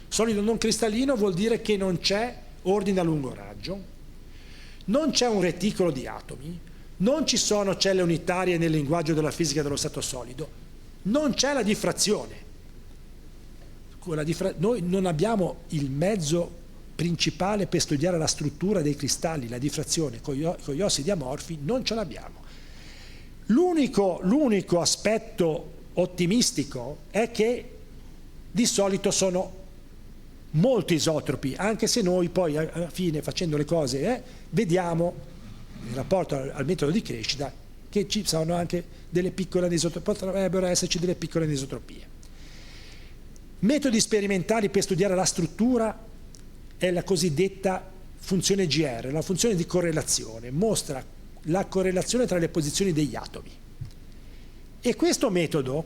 S2: Solido non cristallino vuol dire che non c'è ordine a lungo raggio, non c'è un reticolo di atomi, non ci sono celle unitarie nel linguaggio della fisica dello stato solido, non c'è la diffrazione. Noi non abbiamo il mezzo principale per studiare la struttura dei cristalli, la diffrazione, con gli ossidi amorfi non ce l'abbiamo. L'unico aspetto ottimistico è che di solito sono molto isotropi, anche se noi poi alla fine, facendo le cose, vediamo in rapporto al metodo di crescita che ci sono anche delle piccole anisotropie, potrebbero esserci delle piccole anisotropie. Metodi sperimentali per studiare la struttura è la cosiddetta funzione GR, la funzione di correlazione, mostra la correlazione tra le posizioni degli atomi. E questo metodo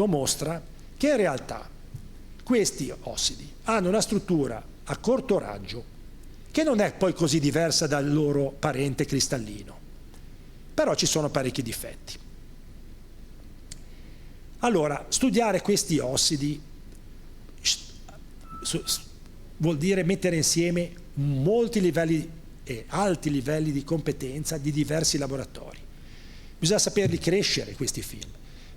S2: mostra che in realtà questi ossidi hanno una struttura a corto raggio che non è poi così diversa dal loro parente cristallino, però ci sono parecchi difetti. Allora, studiare questi ossidi vuol dire mettere insieme molti livelli e alti livelli di competenza di diversi laboratori. Bisogna saperli crescere questi film,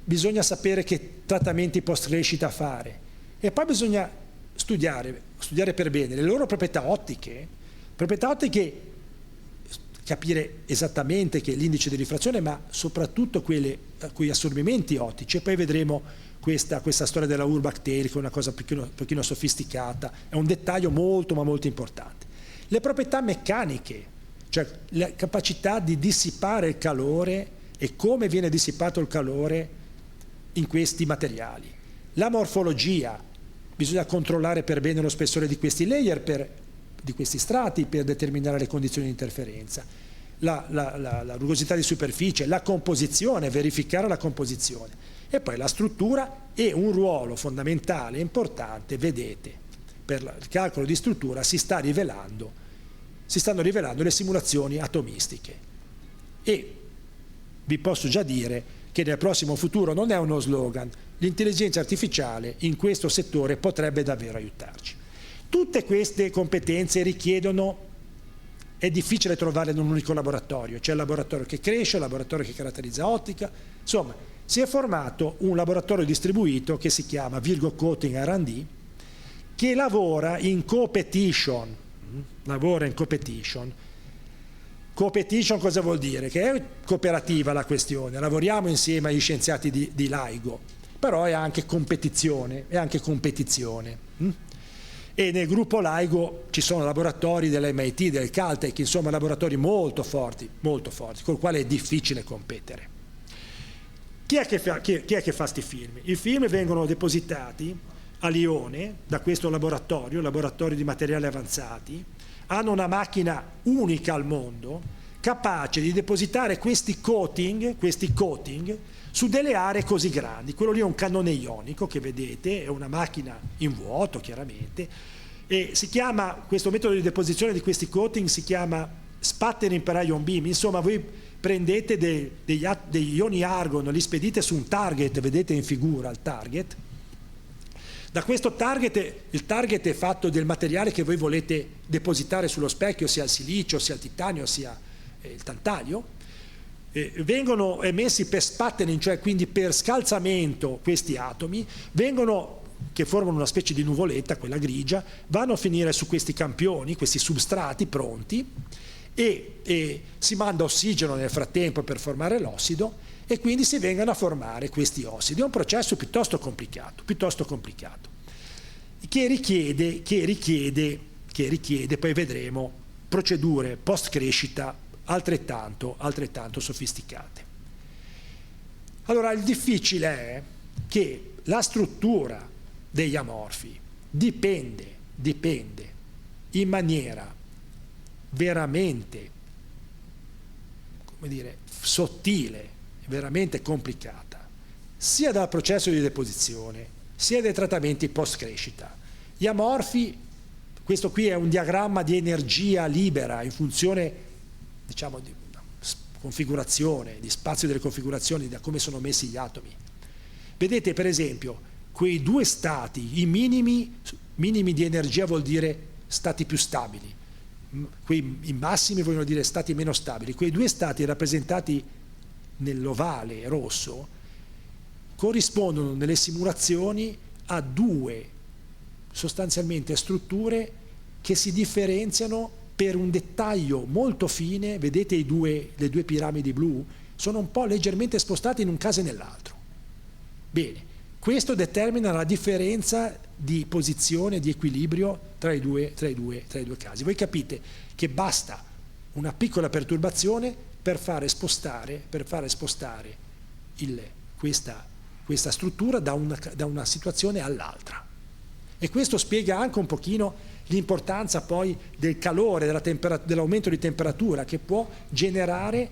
S2: bisogna sapere che trattamenti post crescita fare e poi bisogna studiare per bene le loro proprietà ottiche, capire esattamente che l'indice di rifrazione, ma soprattutto quei assorbimenti ottici, e poi vedremo questa storia della Urbach tail, che è una cosa un pochino sofisticata, è un dettaglio molto ma molto importante. Le proprietà meccaniche, cioè la capacità di dissipare il calore e come viene dissipato il calore in questi materiali. La morfologia, bisogna controllare per bene lo spessore di questi layer, di questi strati, per determinare le condizioni di interferenza. La rugosità di superficie, la composizione, verificare la composizione. E poi la struttura e un ruolo fondamentale e importante, vedete, per il calcolo di struttura si stanno rivelando le simulazioni atomistiche. E vi posso già dire che nel prossimo futuro non è uno slogan, l'intelligenza artificiale in questo settore potrebbe davvero aiutarci. Tutte queste competenze richiedono, è difficile trovarle in un unico laboratorio, c'è il laboratorio che cresce, il laboratorio che caratterizza ottica, insomma si è formato un laboratorio distribuito che si chiama Virgo Coating R&D, che lavora in competition. Competition cosa vuol dire? Che è cooperativa la questione, lavoriamo insieme agli scienziati di LIGO, però è anche competizione. E nel gruppo LIGO ci sono laboratori dell'MIT, del Caltech, insomma laboratori molto forti, col quale è difficile competere. Chi è che fa sti film? I film vengono depositati a Lione, da questo laboratorio di materiali avanzati, hanno una macchina unica al mondo, capace di depositare questi coating su delle aree così grandi. Quello lì è un cannone ionico che vedete, è una macchina in vuoto chiaramente, e si chiama, questo metodo di deposizione di questi coating si chiama sputtering per ion beam. Insomma, voi prendete degli ioni argon, li spedite su un target, vedete in figura il target. Da questo target, il target è fatto del materiale che voi volete depositare sullo specchio, sia il silicio, sia il titanio, sia il tantalio. Vengono emessi per sputtering, cioè quindi per scalzamento, questi atomi, che formano una specie di nuvoletta, quella grigia, vanno a finire su questi campioni, questi substrati pronti, e si manda ossigeno nel frattempo per formare l'ossido, e quindi si vengono a formare questi ossidi. È un processo piuttosto complicato, che richiede, poi vedremo, procedure post crescita altrettanto sofisticate. Allora, il difficile è che la struttura degli amorfi dipende in maniera veramente, come dire, sottile, veramente complicata, sia dal processo di deposizione sia dai trattamenti post crescita. Gli amorfi, questo qui è un diagramma di energia libera in funzione, diciamo, di configurazione, di spazio delle configurazioni, da come sono messi gli atomi. Vedete per esempio quei due stati, i minimi di energia vuol dire stati più stabili, i massimi vogliono dire stati meno stabili. Quei due stati rappresentati nell'ovale rosso corrispondono nelle simulazioni a due sostanzialmente strutture che si differenziano per un dettaglio molto fine. Vedete le due piramidi blu sono un po' leggermente spostate in un caso e nell'altro. Bene, questo determina la differenza di posizione, di equilibrio tra i due casi. Voi capite che basta una piccola perturbazione per fare spostare questa struttura da una situazione all'altra. E questo spiega anche un pochino l'importanza poi del calore, dell'aumento di temperatura che può generare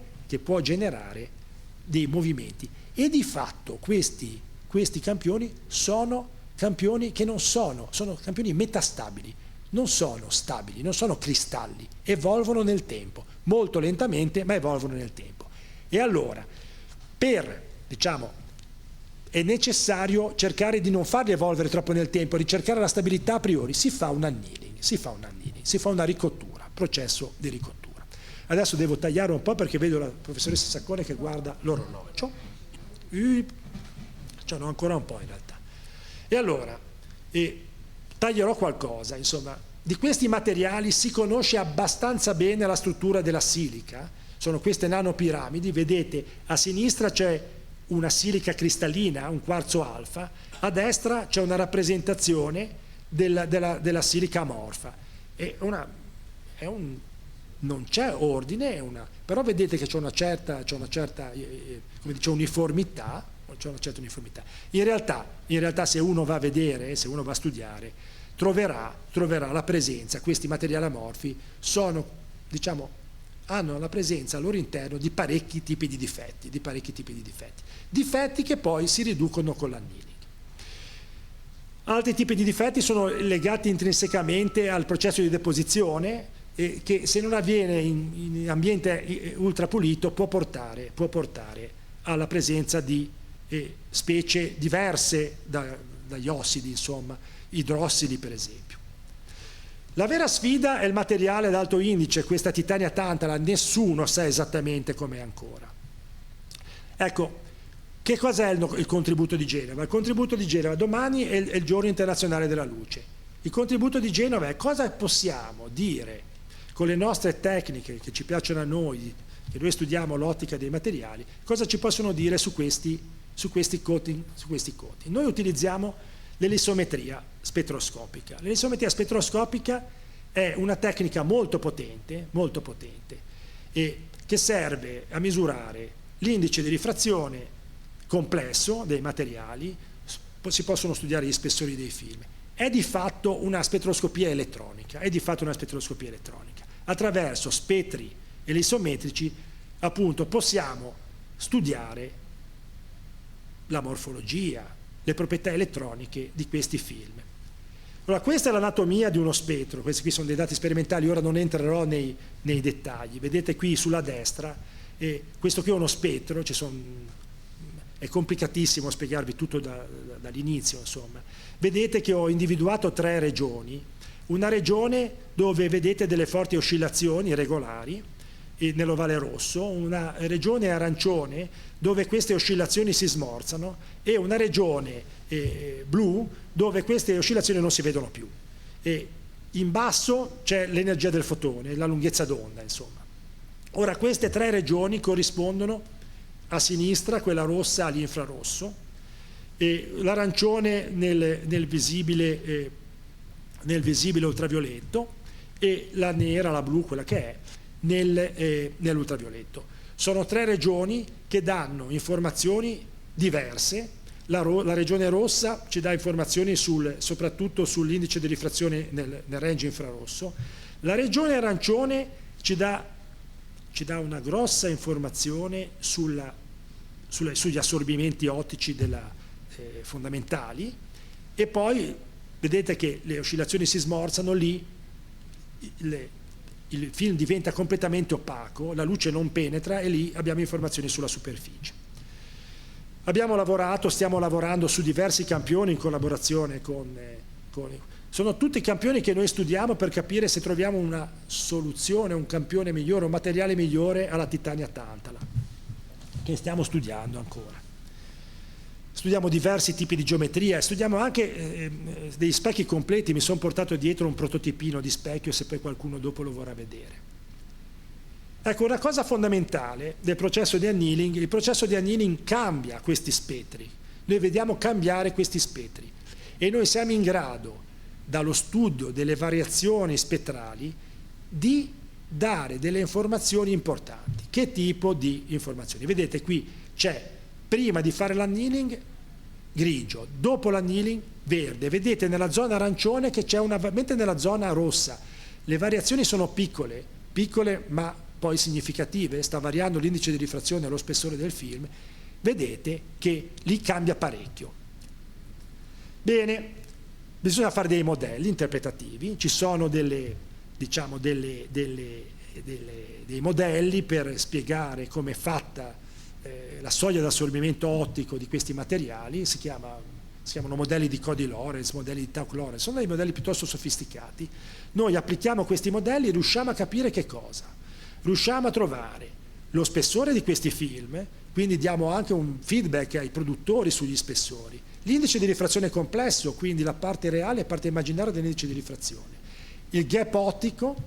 S2: dei movimenti. E di fatto questi campioni sono campioni che sono campioni metastabili, non sono stabili, non sono cristalli, evolvono nel tempo, molto lentamente, ma evolvono nel tempo. E allora, è necessario cercare di non farli evolvere troppo nel tempo, ricercare la stabilità a priori. Si fa un annealing, si fa una ricottura, processo di ricottura. Adesso devo tagliare un po' perché vedo la professoressa Saccone che guarda l'orologio. Ce n'ho ancora un po' in realtà. E allora, taglierò qualcosa, insomma. Di questi materiali si conosce abbastanza bene la struttura della silica, sono queste nanopiramidi, vedete a sinistra c'è una silica cristallina, un quarzo alfa, a destra c'è una rappresentazione della silica amorfa. Non c'è ordine, però vedete che c'è una certa uniformità. In realtà se uno va a vedere, se uno va a studiare, troverà la presenza, questi materiali amorfi hanno la presenza al loro interno di parecchi tipi di difetti, difetti che poi si riducono con l'annealing. Altri tipi di difetti sono legati intrinsecamente al processo di deposizione, che se non avviene in ambiente ultrapulito può portare alla presenza di specie diverse dagli ossidi, insomma, idrossili per esempio. La vera sfida è il materiale ad alto indice, questa titania tantala, nessuno sa esattamente com'è ancora. Ecco, che cos'è il contributo di Genova? Il contributo di Genova, domani è il giorno internazionale della luce. Il contributo di Genova è cosa possiamo dire con le nostre tecniche che ci piacciono a noi, che noi studiamo l'ottica dei materiali, cosa ci possono dire su questi coating. Noi utilizziamo l'elissometria spettroscopica. L'elissometria spettroscopica è una tecnica molto potente e che serve a misurare l'indice di rifrazione complesso dei materiali si possono studiare gli spessori dei film. È di fatto una spettroscopia elettronica, Attraverso spettri elissometrici, appunto, possiamo studiare la morfologia, le proprietà elettroniche di questi film. Allora, questa è l'anatomia di uno spettro, questi qui sono dei dati sperimentali, ora non entrerò nei dettagli. Vedete qui sulla destra, questo qui è uno spettro, è complicatissimo spiegarvi tutto dall'inizio, insomma. Vedete che ho individuato 3 regioni, una regione dove vedete delle forti oscillazioni regolari, nell'ovale rosso, una regione arancione dove queste oscillazioni si smorzano e una regione blu dove queste oscillazioni non si vedono più. E in basso c'è l'energia del fotone, la lunghezza d'onda, insomma. Ora, queste 3 regioni corrispondono a sinistra, quella rossa all'infrarosso, e l'arancione nel visibile ultravioletto e la nera, la blu, quella che è, nell'ultravioletto. Sono 3 regioni che danno informazioni diverse. La regione rossa ci dà informazioni soprattutto sull'indice di rifrazione nel range infrarosso. La regione arancione ci dà una grossa informazione sugli assorbimenti ottici fondamentali, e poi vedete che le oscillazioni si smorzano lì, il film diventa completamente opaco, la luce non penetra e lì abbiamo informazioni sulla superficie. Stiamo lavorando su diversi campioni in collaborazione sono tutti campioni che noi studiamo per capire se troviamo una soluzione, un campione migliore, un materiale migliore alla Titania Tantala, che stiamo studiando ancora. Studiamo diversi tipi di geometria, studiamo anche dei specchi completi. Mi sono portato dietro un prototipino di specchio, se poi qualcuno dopo lo vorrà vedere. Ecco, una cosa fondamentale del processo di annealing: il processo di annealing cambia questi spettri. Noi vediamo cambiare questi spettri e noi siamo in grado, dallo studio delle variazioni spettrali, di dare delle informazioni importanti. Che tipo di informazioni? Vedete qui c'è, prima di fare l'annealing, grigio, dopo l'annealing, verde. Vedete nella zona arancione che c'è mentre nella zona rossa le variazioni sono piccole ma poi significative, sta variando l'indice di rifrazione e lo spessore del film. Vedete che lì cambia parecchio. Bene, bisogna fare dei modelli interpretativi, ci sono dei modelli per spiegare come è fatta la soglia di assorbimento ottico di questi materiali. Si chiamano modelli di Cody-Lorenz, modelli di Tauch-Lorentz, sono dei modelli piuttosto sofisticati. Noi applichiamo questi modelli e riusciamo a capire che cosa? Riusciamo a trovare lo spessore di questi film, quindi diamo anche un feedback ai produttori sugli spessori, l'indice di rifrazione complesso, quindi la parte reale e la parte immaginaria dell'indice di rifrazione, il gap ottico,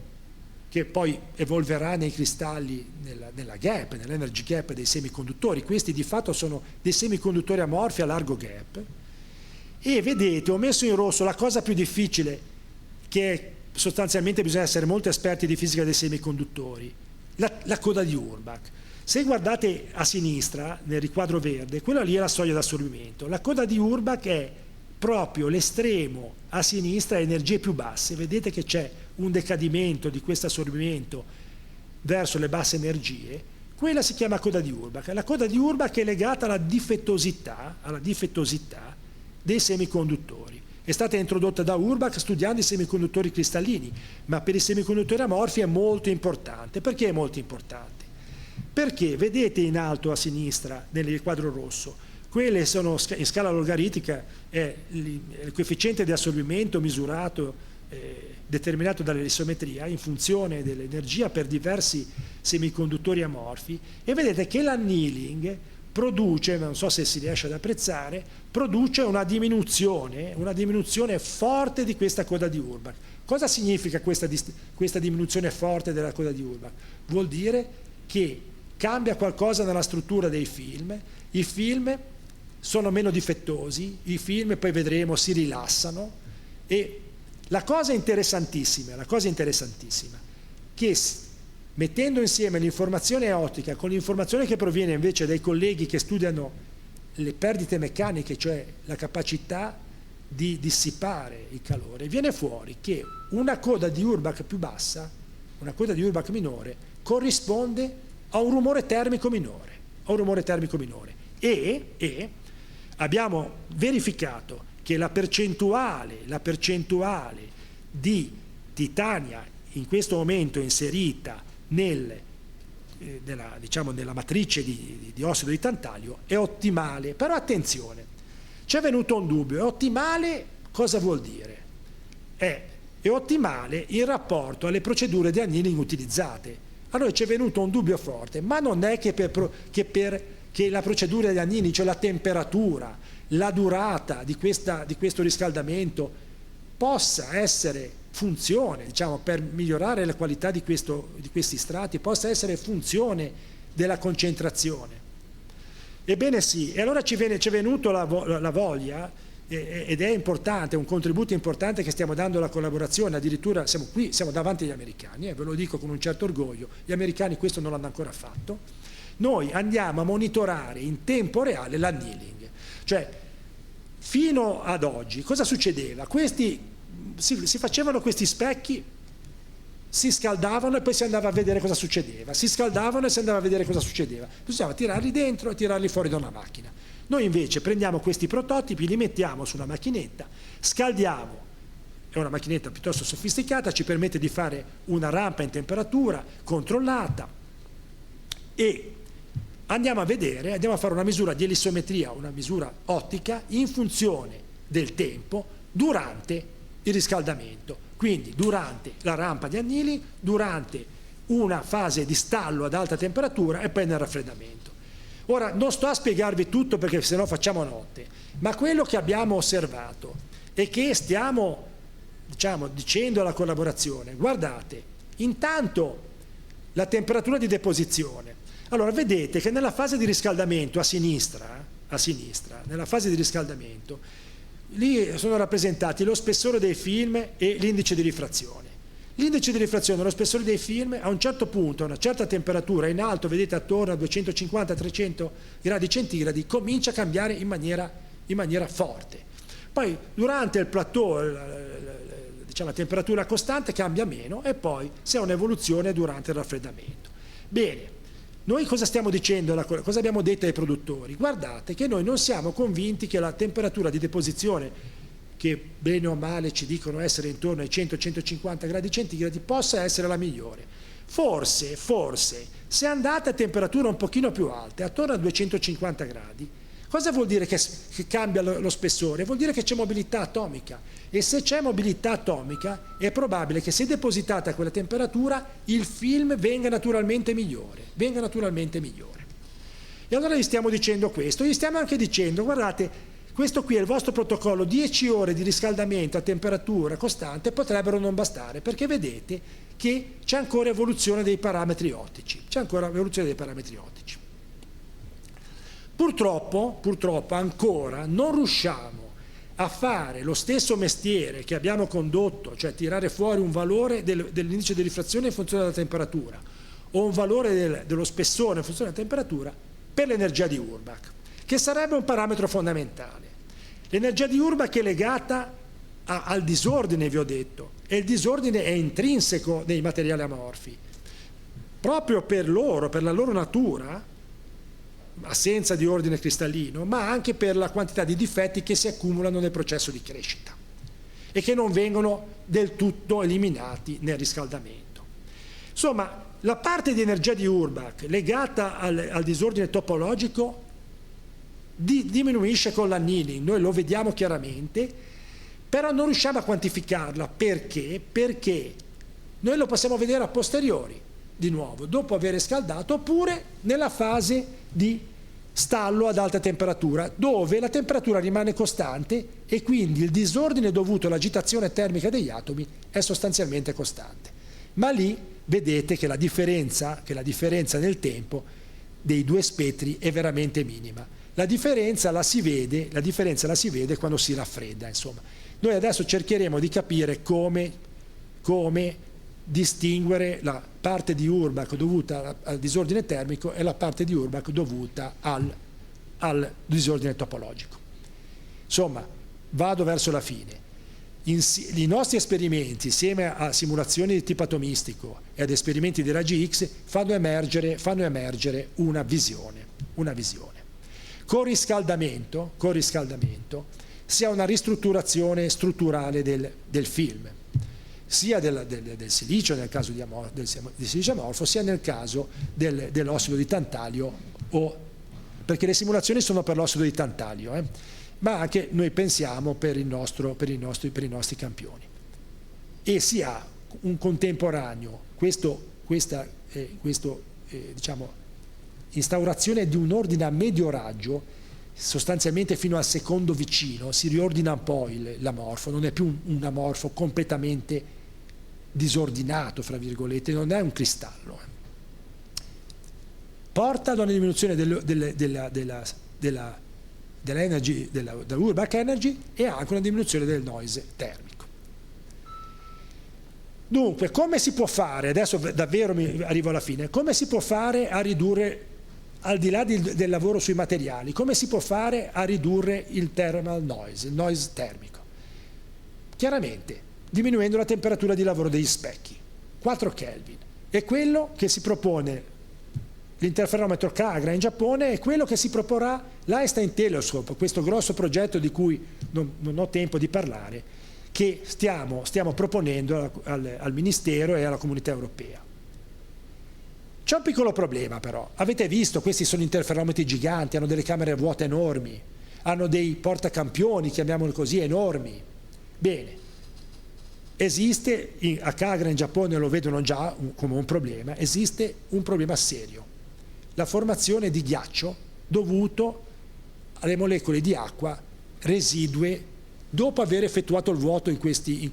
S2: che poi evolverà nei cristalli, nella gap, nell'energy gap dei semiconduttori. Questi di fatto sono dei semiconduttori amorfi a largo gap. E vedete, ho messo in rosso la cosa più difficile, che sostanzialmente bisogna essere molto esperti di fisica dei semiconduttori, la coda di Urbach. Se guardate a sinistra, nel riquadro verde, quella lì è la soglia d'assorbimento. La coda di Urbach è proprio l'estremo a sinistra a energie più basse. Vedete che c'è un decadimento di questo assorbimento verso le basse energie. Quella si chiama coda di Urbach. La coda di Urbach è legata alla difettosità dei semiconduttori. È stata introdotta da Urbach studiando i semiconduttori cristallini, ma per i semiconduttori amorfi è molto importante. Perché è molto importante? Perché vedete in alto a sinistra, nel riquadro rosso, quelle sono in scala logaritmica, è il coefficiente di assorbimento misurato, determinato dall'isometria in funzione dell'energia per diversi semiconduttori amorfi, e vedete che l'annealing produce, non so se si riesce ad apprezzare, produce una diminuzione forte di questa coda di Urbach. Cosa significa questa diminuzione forte della coda di Urbach? Vuol dire che cambia qualcosa nella struttura dei film, i film sono meno difettosi, i film poi vedremo si rilassano, e la cosa interessantissima, che mettendo insieme l'informazione ottica con l'informazione che proviene invece dai colleghi che studiano le perdite meccaniche, cioè la capacità di dissipare il calore, viene fuori che una coda di Urbach più bassa, una coda di Urbach minore, corrisponde a un rumore termico minore, e abbiamo verificato che la percentuale di titania in questo momento inserita nella matrice di ossido di tantalio è ottimale. Però attenzione, ci è venuto un dubbio: è ottimale cosa vuol dire? È ottimale in rapporto alle procedure di annealing utilizzate. A noi ci è venuto un dubbio forte, ma non è che che la procedura di annealing, cioè la temperatura, la durata di questo riscaldamento possa essere funzione, diciamo, per migliorare la qualità di questi strati, possa essere funzione della concentrazione. Ebbene sì, e allora ci è venuto la voglia, ed è importante, un contributo importante che stiamo dando alla collaborazione. Addirittura siamo davanti agli americani, ve lo dico con un certo orgoglio, gli americani questo non l'hanno ancora fatto. Noi andiamo a monitorare in tempo reale l'annealing, cioè fino ad oggi cosa succedeva? Si facevano questi specchi, si scaldavano e poi si andava a vedere cosa succedeva, bisognava tirarli dentro e tirarli fuori da una macchina. Noi invece prendiamo questi prototipi, li mettiamo su una macchinetta, scaldiamo, è una macchinetta piuttosto sofisticata, ci permette di fare una rampa in temperatura controllata e andiamo a vedere, andiamo a fare una misura di elissometria, una misura ottica in funzione del tempo durante il riscaldamento, quindi durante la rampa di annealing, durante una fase di stallo ad alta temperatura e poi nel raffreddamento. Ora non sto a spiegarvi tutto perché sennò facciamo notte, ma quello che abbiamo osservato e che stiamo, diciamo, dicendo alla collaborazione: guardate, intanto la temperatura di deposizione. Allora vedete che nella fase di riscaldamento a sinistra, nella fase di riscaldamento, lì sono rappresentati lo spessore dei film e l'indice di rifrazione. L'indice di rifrazione, lo spessore dei film, a un certo punto, a una certa temperatura, in alto, vedete attorno a 250-300 gradi centigradi, comincia a cambiare in maniera forte. Poi durante il plateau, diciamo, la temperatura costante cambia meno e poi si ha un'evoluzione durante il raffreddamento. Bene. Noi cosa stiamo dicendo, cosa abbiamo detto ai produttori? Guardate che noi non siamo convinti che la temperatura di deposizione, che bene o male ci dicono essere intorno ai 100-150 gradi centigradi, possa essere la migliore. Forse, se andate a temperature un pochino più alte, attorno a 250 gradi, cosa vuol dire che cambia lo spessore? Vuol dire che c'è mobilità atomica. E se c'è mobilità atomica è probabile che se depositata a quella temperatura il film venga naturalmente migliore. E allora gli stiamo dicendo questo, gli stiamo anche dicendo: guardate, questo qui è il vostro protocollo, 10 ore di riscaldamento a temperatura costante potrebbero non bastare, perché vedete che c'è ancora evoluzione dei parametri ottici. Purtroppo ancora non riusciamo a fare lo stesso mestiere che abbiamo condotto, cioè tirare fuori un valore dell'indice di rifrazione in funzione della temperatura o un valore dello spessore in funzione della temperatura, per l'energia di Urbach, che sarebbe un parametro fondamentale. L'energia di Urbach è legata al disordine, vi ho detto, e il disordine è intrinseco nei materiali amorfi. Proprio per la loro natura, assenza di ordine cristallino, ma anche per la quantità di difetti che si accumulano nel processo di crescita e che non vengono del tutto eliminati nel riscaldamento. Insomma, la parte di energia di Urbach legata al disordine topologico diminuisce con l'annealing, noi lo vediamo chiaramente, però non riusciamo a quantificarla. Perché? Perché noi lo possiamo vedere a posteriori, di nuovo, dopo aver scaldato, oppure nella fase di stallo ad alta temperatura, dove la temperatura rimane costante e quindi il disordine dovuto all'agitazione termica degli atomi è sostanzialmente costante. Ma lì vedete che la differenza nel tempo dei due spettri è veramente minima. La differenza la si vede quando si raffredda, insomma. Noi adesso cercheremo di capire come distinguere la parte di Urbach dovuta al disordine termico e la parte di Urbach dovuta al al disordine topologico. Insomma, vado verso la fine. I nostri esperimenti, insieme a simulazioni di tipo atomistico e ad esperimenti di raggi X, fanno emergere una visione. Con riscaldamento si ha una ristrutturazione strutturale del film, sia del silicio nel caso del silicio amorfo, sia nel caso dell'ossido di tantalio, perché le simulazioni sono per l'ossido di tantalio, ma anche noi pensiamo per i nostri campioni. E si ha un contemporaneo, diciamo, instaurazione di un ordine a medio raggio, sostanzialmente fino al secondo vicino, si riordina un po' l'amorfo, non è più un amorfo completamente disordinato, fra virgolette, non è un cristallo. Porta ad una diminuzione dell'Urbac Energy e anche una diminuzione del noise termico. Dunque, come si può fare, adesso davvero arrivo alla fine, come si può fare a ridurre, al di là del lavoro sui materiali, come si può fare a ridurre il thermal noise, il noise termico? Chiaramente, diminuendo la temperatura di lavoro degli specchi, 4 Kelvin, è quello che si propone l'interferometro Kagra in Giappone, è quello che si proporrà l'Einstein Telescope, questo grosso progetto di cui non ho tempo di parlare, che stiamo proponendo al Ministero e alla Comunità Europea. C'è un piccolo problema però, avete visto, questi sono interferometri giganti, hanno delle camere vuote enormi, hanno dei portacampioni, chiamiamoli così, enormi. Bene, esiste, a Kagra in Giappone lo vedono già come un problema, esiste un problema serio, la formazione di ghiaccio dovuto alle molecole di acqua residue dopo aver effettuato il vuoto in questi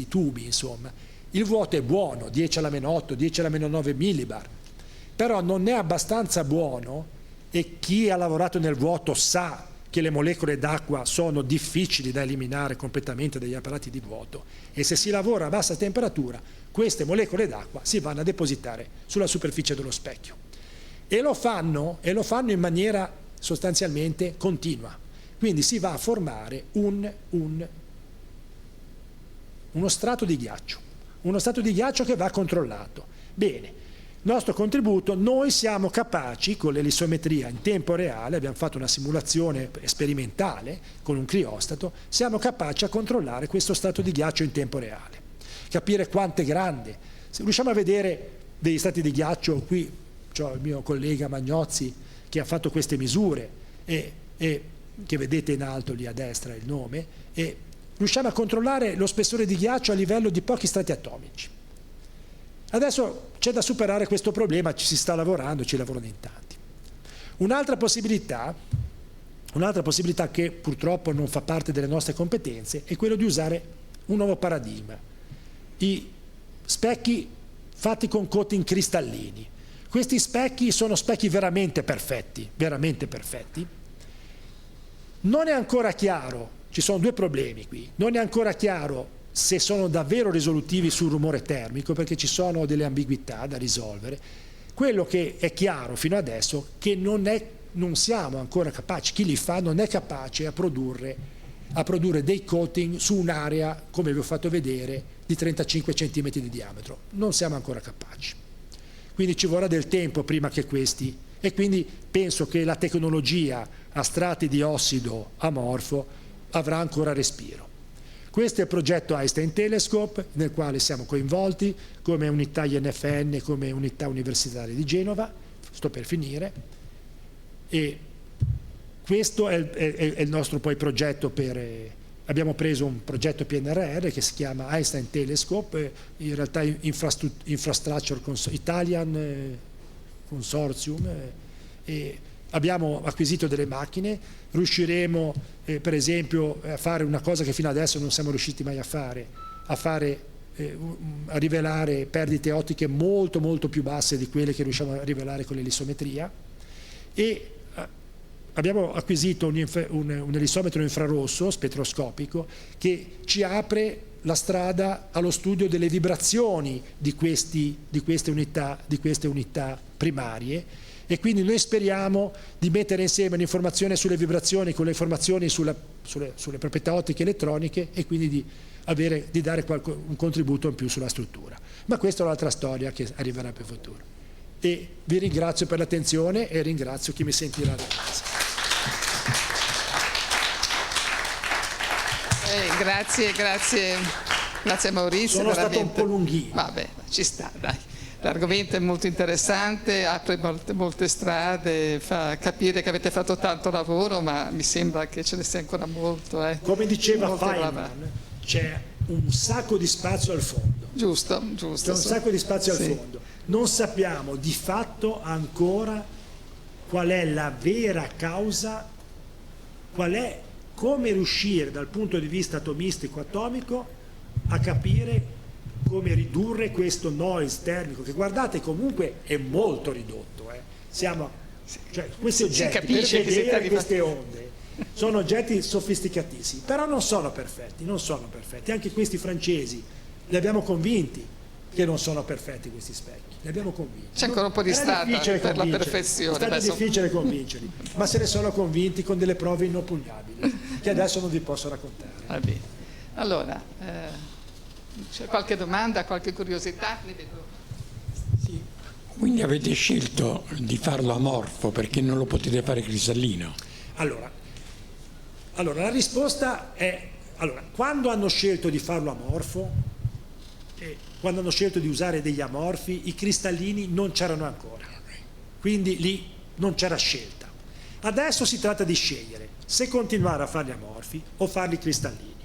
S2: tubi, insomma. Il vuoto è buono, 10 alla meno 8, 10 alla meno 9 millibar, però non è abbastanza buono, e chi ha lavorato nel vuoto sa che le molecole d'acqua sono difficili da eliminare completamente dagli apparati di vuoto, e se si lavora a bassa temperatura queste molecole d'acqua si vanno a depositare sulla superficie dello specchio, e lo fanno in maniera sostanzialmente continua, quindi si va a formare uno strato di ghiaccio. Uno strato di ghiaccio che va controllato. Bene, nostro contributo, noi siamo capaci con l'elissometria in tempo reale, abbiamo fatto una simulazione sperimentale con un criostato, siamo capaci a controllare questo strato di ghiaccio in tempo reale, capire quanto è grande. Se riusciamo a vedere degli strati di ghiaccio, qui c'ho il mio collega Magnozzi che ha fatto queste misure e che vedete in alto lì a destra il nome, e riusciamo a controllare lo spessore di ghiaccio a livello di pochi strati atomici. Adesso c'è da superare questo problema, ci si sta lavorando, ci lavorano in tanti. Un'altra possibilità che purtroppo non fa parte delle nostre competenze è quello di usare un nuovo paradigma. I specchi fatti con coating cristallini. Questi specchi sono specchi veramente perfetti, veramente perfetti. Non è ancora chiaro, ci sono due problemi qui, non è ancora chiaro se sono davvero risolutivi sul rumore termico, perché ci sono delle ambiguità da risolvere. Quello che è chiaro fino adesso è che non siamo ancora capaci, chi li fa non è capace a produrre dei coating su un'area, come vi ho fatto vedere, di 35 cm di diametro. Non siamo ancora capaci. Quindi ci vorrà del tempo prima che questi, e quindi penso che la tecnologia a strati di ossido amorfo avrà ancora respiro. Questo è il progetto Einstein Telescope, nel quale siamo coinvolti come unità INFN, come unità universitaria di Genova, sto per finire, e questo è il nostro poi progetto abbiamo preso un progetto PNRR che si chiama Einstein Telescope, in realtà Infrastructure Italian Consortium, e abbiamo acquisito delle macchine, riusciremo per esempio a fare una cosa che fino adesso non siamo riusciti mai a fare, a rivelare perdite ottiche molto molto più basse di quelle che riusciamo a rivelare con l'elissometria, e abbiamo acquisito un elissometro infrarosso spettroscopico che ci apre la strada allo studio delle vibrazioni di queste unità primarie, E quindi noi speriamo di mettere insieme l'informazione sulle vibrazioni con le informazioni sulle proprietà ottiche elettroniche e quindi di dare un contributo in più sulla struttura. Ma questa è un'altra storia che arriverà per futuro. E vi ringrazio per l'attenzione e ringrazio chi mi sentirà da casa.
S1: Grazie Maurizio.
S2: Sono stato un po' lunghino.
S1: Vabbè, ci sta, dai. L'argomento è molto interessante, apre molte strade, fa capire che avete fatto tanto lavoro, ma mi sembra che ce ne sia ancora molto.
S2: Come diceva Feynman, c'è un sacco di spazio al fondo.
S1: Giusto.
S2: C'è un sacco di spazio al fondo. Non sappiamo di fatto ancora qual è la vera causa, come riuscire dal punto di vista atomistico atomico a capire come ridurre questo noise termico, che guardate comunque è molto ridotto. Cioè, questi oggetti, per vedere queste onde, sono oggetti sofisticatissimi, però non sono perfetti. Anche questi francesi li abbiamo convinti che non sono perfetti questi specchi, li abbiamo convinti.
S1: C'è ancora un po' di strada per la perfezione.
S2: È stato difficile convincerli, ma se ne sono convinti con delle prove inoppugnabili, che adesso non vi posso raccontare.
S1: Va bene. Allora, c'è qualche domanda, qualche curiosità?
S3: Sì. Quindi avete scelto di farlo amorfo perché non lo potete fare cristallino?
S2: Allora la risposta è, quando hanno scelto di farlo amorfo, quando hanno scelto di usare degli amorfi, i cristallini non c'erano ancora, quindi lì non c'era scelta. Adesso si tratta di scegliere se continuare a farli amorfi o farli cristallini.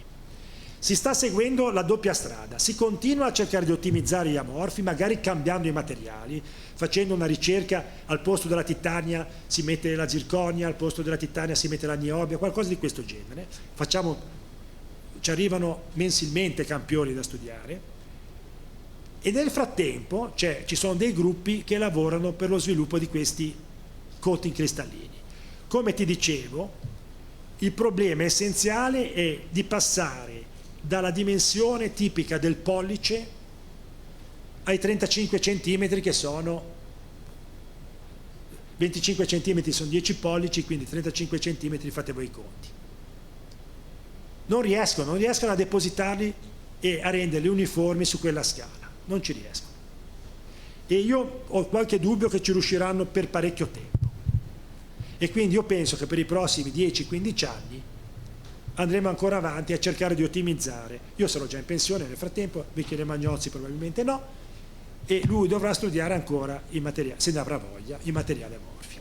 S2: Si sta seguendo la doppia strada, si continua a cercare di ottimizzare gli amorfi, magari cambiando i materiali, facendo una ricerca, al posto della titania si mette la zirconia, al posto della titania si mette la niobia, qualcosa di questo genere. Ci arrivano mensilmente campioni da studiare e nel frattempo ci sono dei gruppi che lavorano per lo sviluppo di questi coating cristallini. Come ti dicevo, il problema essenziale è di passare dalla dimensione tipica del pollice ai 35 cm che sono 25 cm sono 10 pollici, quindi 35 cm fate voi i conti. Non riescono a depositarli e a renderli uniformi su quella scala, non ci riescono. E io ho qualche dubbio che ci riusciranno per parecchio tempo. E quindi io penso che per i prossimi 10-15 anni andremo ancora avanti a cercare di ottimizzare. Io sarò già in pensione nel frattempo, Michele Magnozzi probabilmente no, e lui dovrà studiare ancora i materiali, se ne avrà voglia, i materiali amorfi.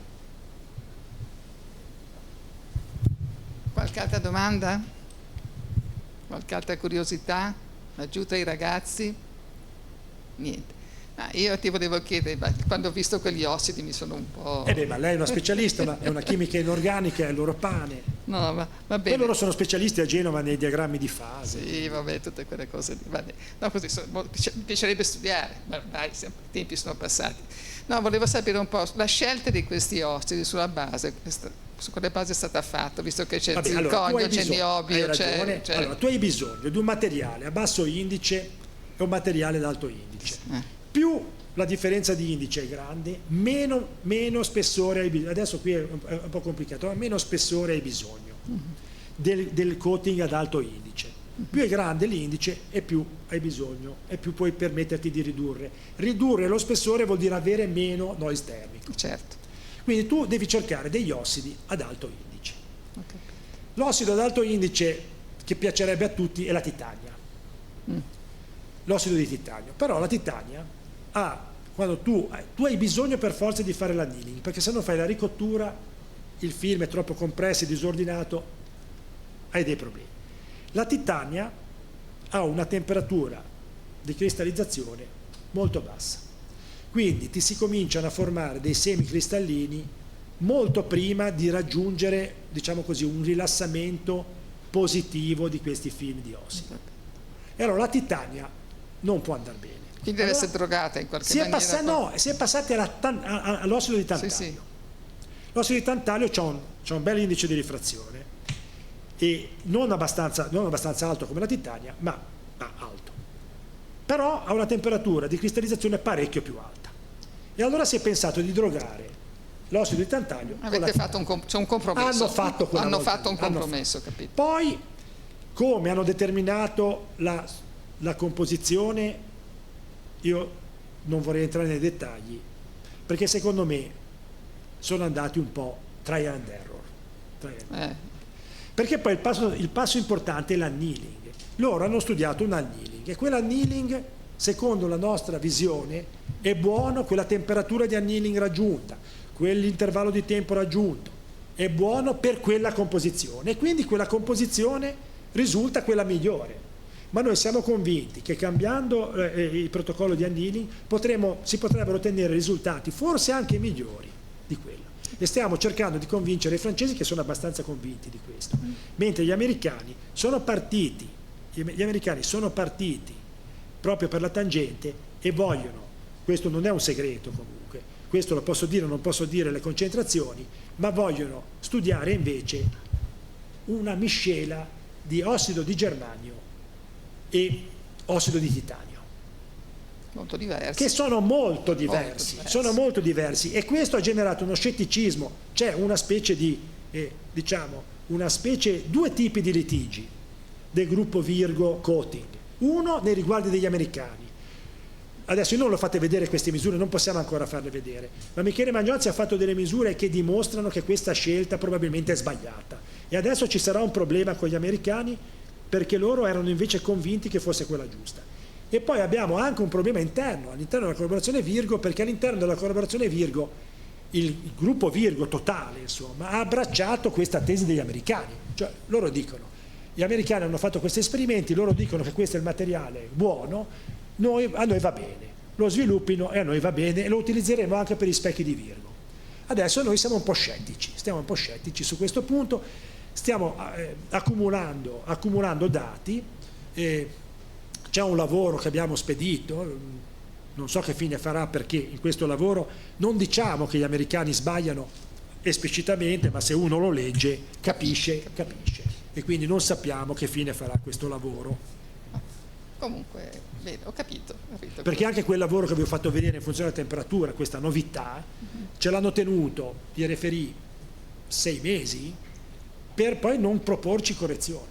S1: Qualche altra domanda? Qualche altra curiosità? Aggiunta ai ragazzi? Niente. Io ti volevo chiedere, quando ho visto quegli ossidi mi sono un po'...
S2: ma lei è una specialista, è una chimica inorganica, è il loro pane.
S1: No, va bene.
S2: Poi loro sono specialisti a Genova nei diagrammi di fase.
S1: Sì, vabbè, tutte quelle cose lì. No, così, mi piacerebbe studiare, ma ormai i tempi sono passati. No, volevo sapere un po' la scelta di questi ossidi sulla base, su quale base è stata fatta, visto che c'è zirconio, c'è niobio, c'è...
S2: Allora, tu hai bisogno di un materiale a basso indice e un materiale ad alto indice. Più la differenza di indice è grande, meno spessore hai bisogno. Adesso qui è un po' complicato, ma meno spessore hai bisogno del coating ad alto indice. Più è grande l'indice e più hai bisogno e più puoi permetterti di ridurre. Ridurre lo spessore vuol dire avere meno noise termico.
S1: Certo.
S2: Quindi tu devi cercare degli ossidi ad alto indice. Okay. L'ossido ad alto indice che piacerebbe a tutti è la titania. L'ossido di titanio. Però la titania quando tu hai bisogno per forza di fare l'annealing, perché se no fai la ricottura, il film è troppo compresso e disordinato, hai dei problemi. La titania ha una temperatura di cristallizzazione molto bassa, quindi ti si cominciano a formare dei semicristallini molto prima di raggiungere, diciamo così, un rilassamento positivo di questi film di ossido. E allora la titania non può andare bene.
S1: Quindi deve essere drogata in qualche maniera.
S2: Si è passati all'ossido di tantalio. Sì. L'ossido di tantalio c'ha un bel indice di rifrazione e non abbastanza alto come la titania, ma alto. Però ha una temperatura di cristallizzazione parecchio più alta. E allora si è pensato di drogare l'ossido di tantalio.
S1: Avete fatto c'è un compromesso.
S2: Hanno
S1: fatto un compromesso, capito?
S2: Poi, come hanno determinato la composizione, io non vorrei entrare nei dettagli, perché secondo me sono andati un po' trial and error. Perché poi il passo importante è l'annealing. Loro hanno studiato un annealing e quell'annealing, secondo la nostra visione, è buono, quella temperatura di annealing raggiunta, quell'intervallo di tempo raggiunto, è buono per quella composizione e quindi quella composizione risulta quella migliore. Ma noi siamo convinti che cambiando il protocollo di annealing si potrebbero ottenere risultati forse anche migliori di quello. E stiamo cercando di convincere i francesi, che sono abbastanza convinti di questo, mentre gli americani sono partiti proprio per la tangente e vogliono, questo non è un segreto comunque, questo lo posso dire o non posso dire le concentrazioni, ma vogliono studiare invece una miscela di ossido di germanio e ossido di titanio.
S1: Molto diversi.
S2: Che sono molto diversi, e questo ha generato uno scetticismo. C'è una specie di, due tipi di litigi del gruppo Virgo Coating. Uno nei riguardi degli americani. Adesso io non lo fate vedere queste misure, non possiamo ancora farle vedere, ma Michele Mangiozzi ha fatto delle misure che dimostrano che questa scelta probabilmente è sbagliata. E adesso ci sarà un problema con gli americani, perché loro erano invece convinti che fosse quella giusta. E poi abbiamo anche un problema all'interno della collaborazione Virgo, perché all'interno della collaborazione Virgo il gruppo Virgo totale, insomma, ha abbracciato questa tesi degli americani. Cioè loro dicono, gli americani hanno fatto questi esperimenti, loro dicono che questo è il materiale buono, a noi va bene, lo sviluppino e a noi va bene e lo utilizzeremo anche per gli specchi di Virgo. Adesso noi stiamo un po' scettici su questo punto, stiamo accumulando dati. C'è un lavoro che abbiamo spedito, non so che fine farà, perché in questo lavoro non diciamo che gli americani sbagliano esplicitamente, ma se uno lo legge capisce, e quindi non sappiamo che fine farà questo lavoro.
S1: Comunque, bene, ho capito.
S2: Perché anche quel lavoro che vi ho fatto vedere in funzione della temperatura, questa novità, ce l'hanno tenuto i referì 6 mesi per poi non proporci correzioni.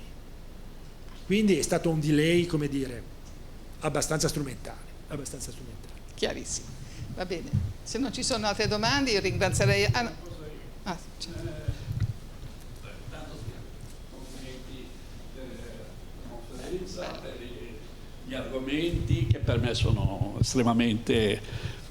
S2: Quindi è stato un delay, come dire, abbastanza strumentale.
S1: Chiarissimo. Va bene. Se non ci sono altre domande, io ringrazierei...
S4: Tanto complimenti della conferenza per gli argomenti che per me sono estremamente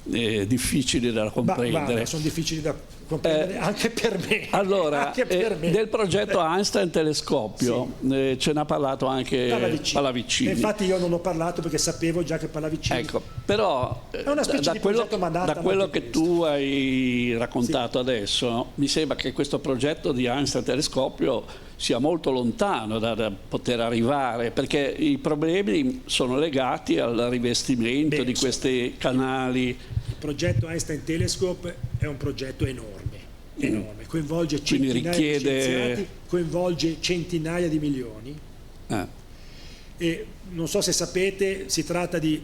S4: difficili da comprendere.
S2: Sono difficili da comprendere anche per me.
S4: Allora, del progetto Einstein telescopio ce n'ha parlato anche Pallavicini.
S2: Infatti io non ho parlato perché sapevo già che Pallavicini...
S4: Ecco, però da quello che tu hai raccontato adesso, mi sembra che questo progetto di Einstein telescopio sia molto lontano da poter arrivare, perché i problemi sono legati al rivestimento di questi canali.
S2: Il progetto Einstein Telescope è un progetto enorme, coinvolge centinaia di scienziati, coinvolge centinaia di milioni. E non so se sapete, si tratta di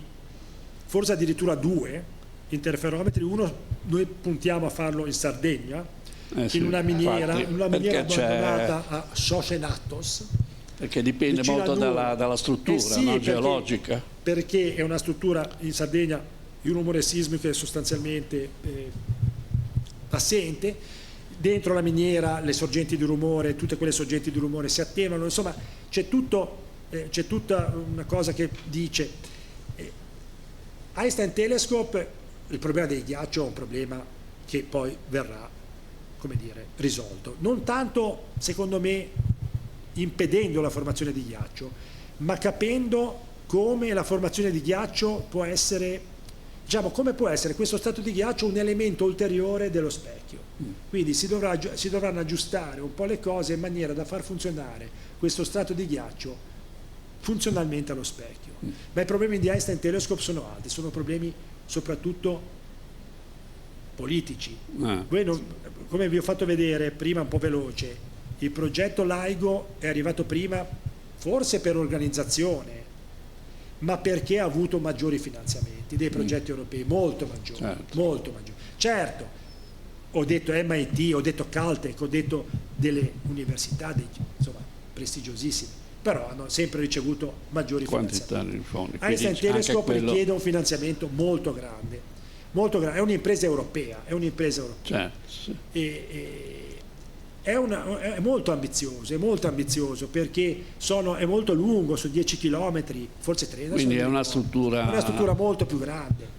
S2: forse addirittura 2 interferometri. Uno noi puntiamo a farlo in Sardegna, in una miniera abbandonata a Socenatos,
S4: perché dipende molto dalla struttura geologica,
S2: perché è una struttura in Sardegna, il rumore sismico è sostanzialmente assente. Dentro la miniera le sorgenti di rumore, tutte quelle sorgenti di rumore si attenuano, insomma c'è tutta una cosa che dice Einstein Telescope. Il problema del ghiaccio è un problema che poi verrà, come dire, risolto, non tanto secondo me impedendo la formazione di ghiaccio, ma capendo come la formazione di ghiaccio può essere, come può essere questo stato di ghiaccio un elemento ulteriore dello specchio. Quindi si dovranno aggiustare un po' le cose in maniera da far funzionare questo strato di ghiaccio funzionalmente allo specchio. Ma i problemi di Einstein Telescope sono altri, sono problemi soprattutto politici. Come vi ho fatto vedere prima un po' veloce, il progetto LIGO è arrivato prima forse per organizzazione, ma perché ha avuto maggiori finanziamenti dei progetti europei, molto maggiori. Certo, ho detto MIT, ho detto Caltech, ho detto delle università insomma, prestigiosissime, però hanno sempre ricevuto maggiori finanziamenti. Einstein Telescope richiede un finanziamento molto grande, è un'impresa europea,
S4: Certo, sì.
S2: È molto ambizioso perché è molto lungo, su 10 km, forse 30.
S4: Quindi è una struttura
S2: molto più grande.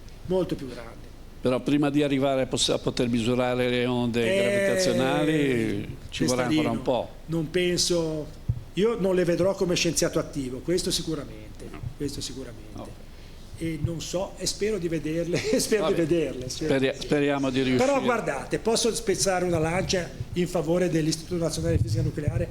S4: Però prima di arrivare a poter misurare le onde gravitazionali ci vorrà ancora un po'.
S2: Non penso, io non le vedrò come scienziato attivo, questo sicuramente.
S4: No.
S2: E non so, e spero di vederle.
S4: Speriamo di riuscire.
S2: Però guardate, posso spezzare una lancia in favore dell'Istituto Nazionale di Fisica Nucleare,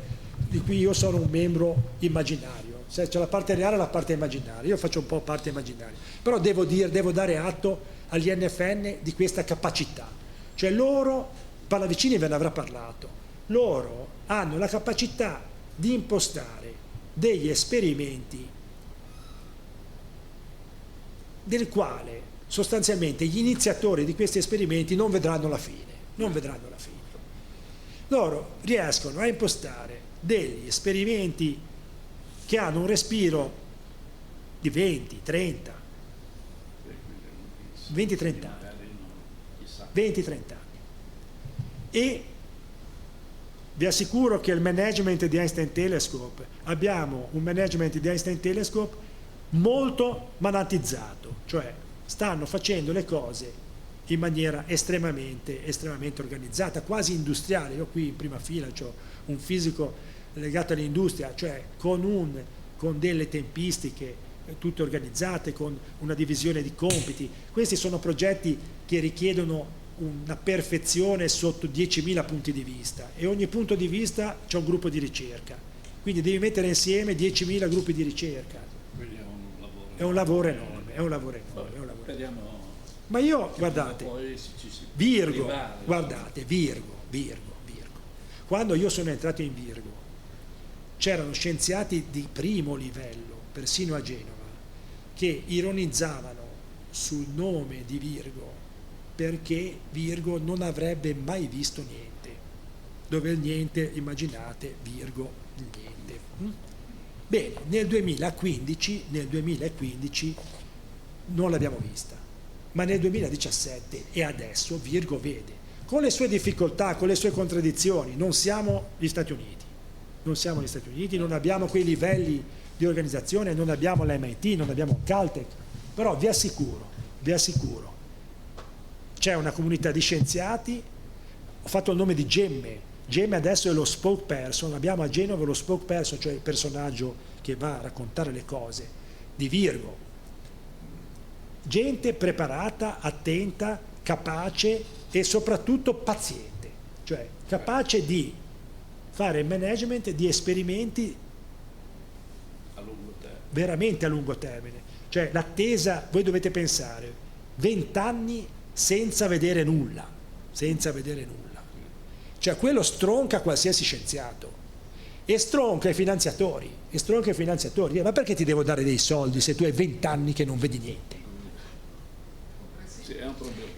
S2: di cui io sono un membro immaginario. C'è la parte reale e la parte immaginaria, io faccio un po' parte immaginaria. Però devo dare atto agli NFN di questa capacità. Cioè loro, Pallavicini ve ne avrà parlato, loro hanno la capacità di impostare degli esperimenti del quale sostanzialmente gli iniziatori di questi esperimenti non vedranno la fine. Loro riescono a impostare degli esperimenti che hanno un respiro di 20-30 anni. E vi assicuro che il management di Einstein Telescope, abbiamo un management di Einstein Telescope molto manatizzato, cioè stanno facendo le cose in maniera estremamente organizzata, quasi industriale. Io qui in prima fila ho un fisico legato all'industria, cioè con delle tempistiche tutte organizzate, con una divisione di compiti. Questi sono progetti che richiedono una perfezione sotto 10.000 punti di vista, e ogni punto di vista c'è un gruppo di ricerca, quindi devi mettere insieme 10.000 gruppi di ricerca.
S4: Quindi
S2: è un lavoro enorme. Ma io, guardate, Virgo, quando io sono entrato in Virgo c'erano scienziati di primo livello, persino a Genova, che ironizzavano sul nome di Virgo perché Virgo non avrebbe mai visto niente. Dove il niente, immaginate, Virgo, il niente. Bene, nel 2015 non l'abbiamo vista, ma nel 2017 e adesso Virgo vede, con le sue difficoltà, con le sue contraddizioni. Non siamo gli Stati Uniti, non abbiamo quei livelli di organizzazione, non abbiamo l'MIT, non abbiamo Caltech, però vi assicuro, c'è una comunità di scienziati. Ho fatto il nome di Gemme adesso è lo spokesperson, abbiamo a Genova lo spokesperson, cioè il personaggio che va a raccontare le cose di Virgo. Gente preparata, attenta, capace e soprattutto paziente, cioè capace di fare management di esperimenti veramente a lungo termine. Cioè l'attesa, voi dovete pensare, 20 anni senza vedere nulla. Cioè quello stronca qualsiasi scienziato e stronca i finanziatori. Ma perché ti devo dare dei soldi se tu hai 20 anni che non vedi niente?
S4: Sì, è un problema.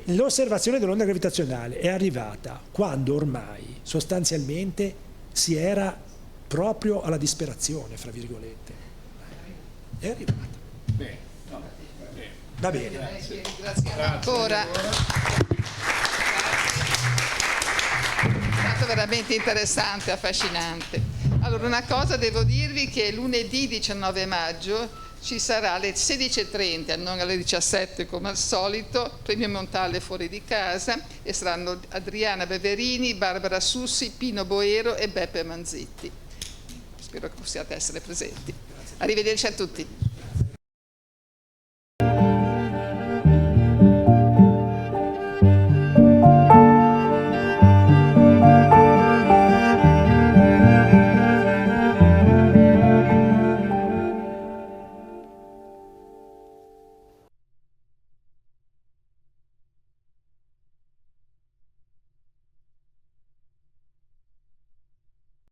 S2: L'osservazione dell'onda gravitazionale è arrivata quando ormai sostanzialmente si era proprio alla disperazione, fra virgolette. È arrivata. Va bene.
S1: Grazie ancora. È stato veramente interessante, affascinante. Allora, una cosa devo dirvi, che lunedì 19 maggio ci sarà alle 16:30, non alle 17 come al solito, Premio Montale fuori di casa, e saranno Adriana Beverini, Barbara Sussi, Pino Boero e Beppe Manzitti. Spero che possiate essere presenti. Arrivederci a tutti.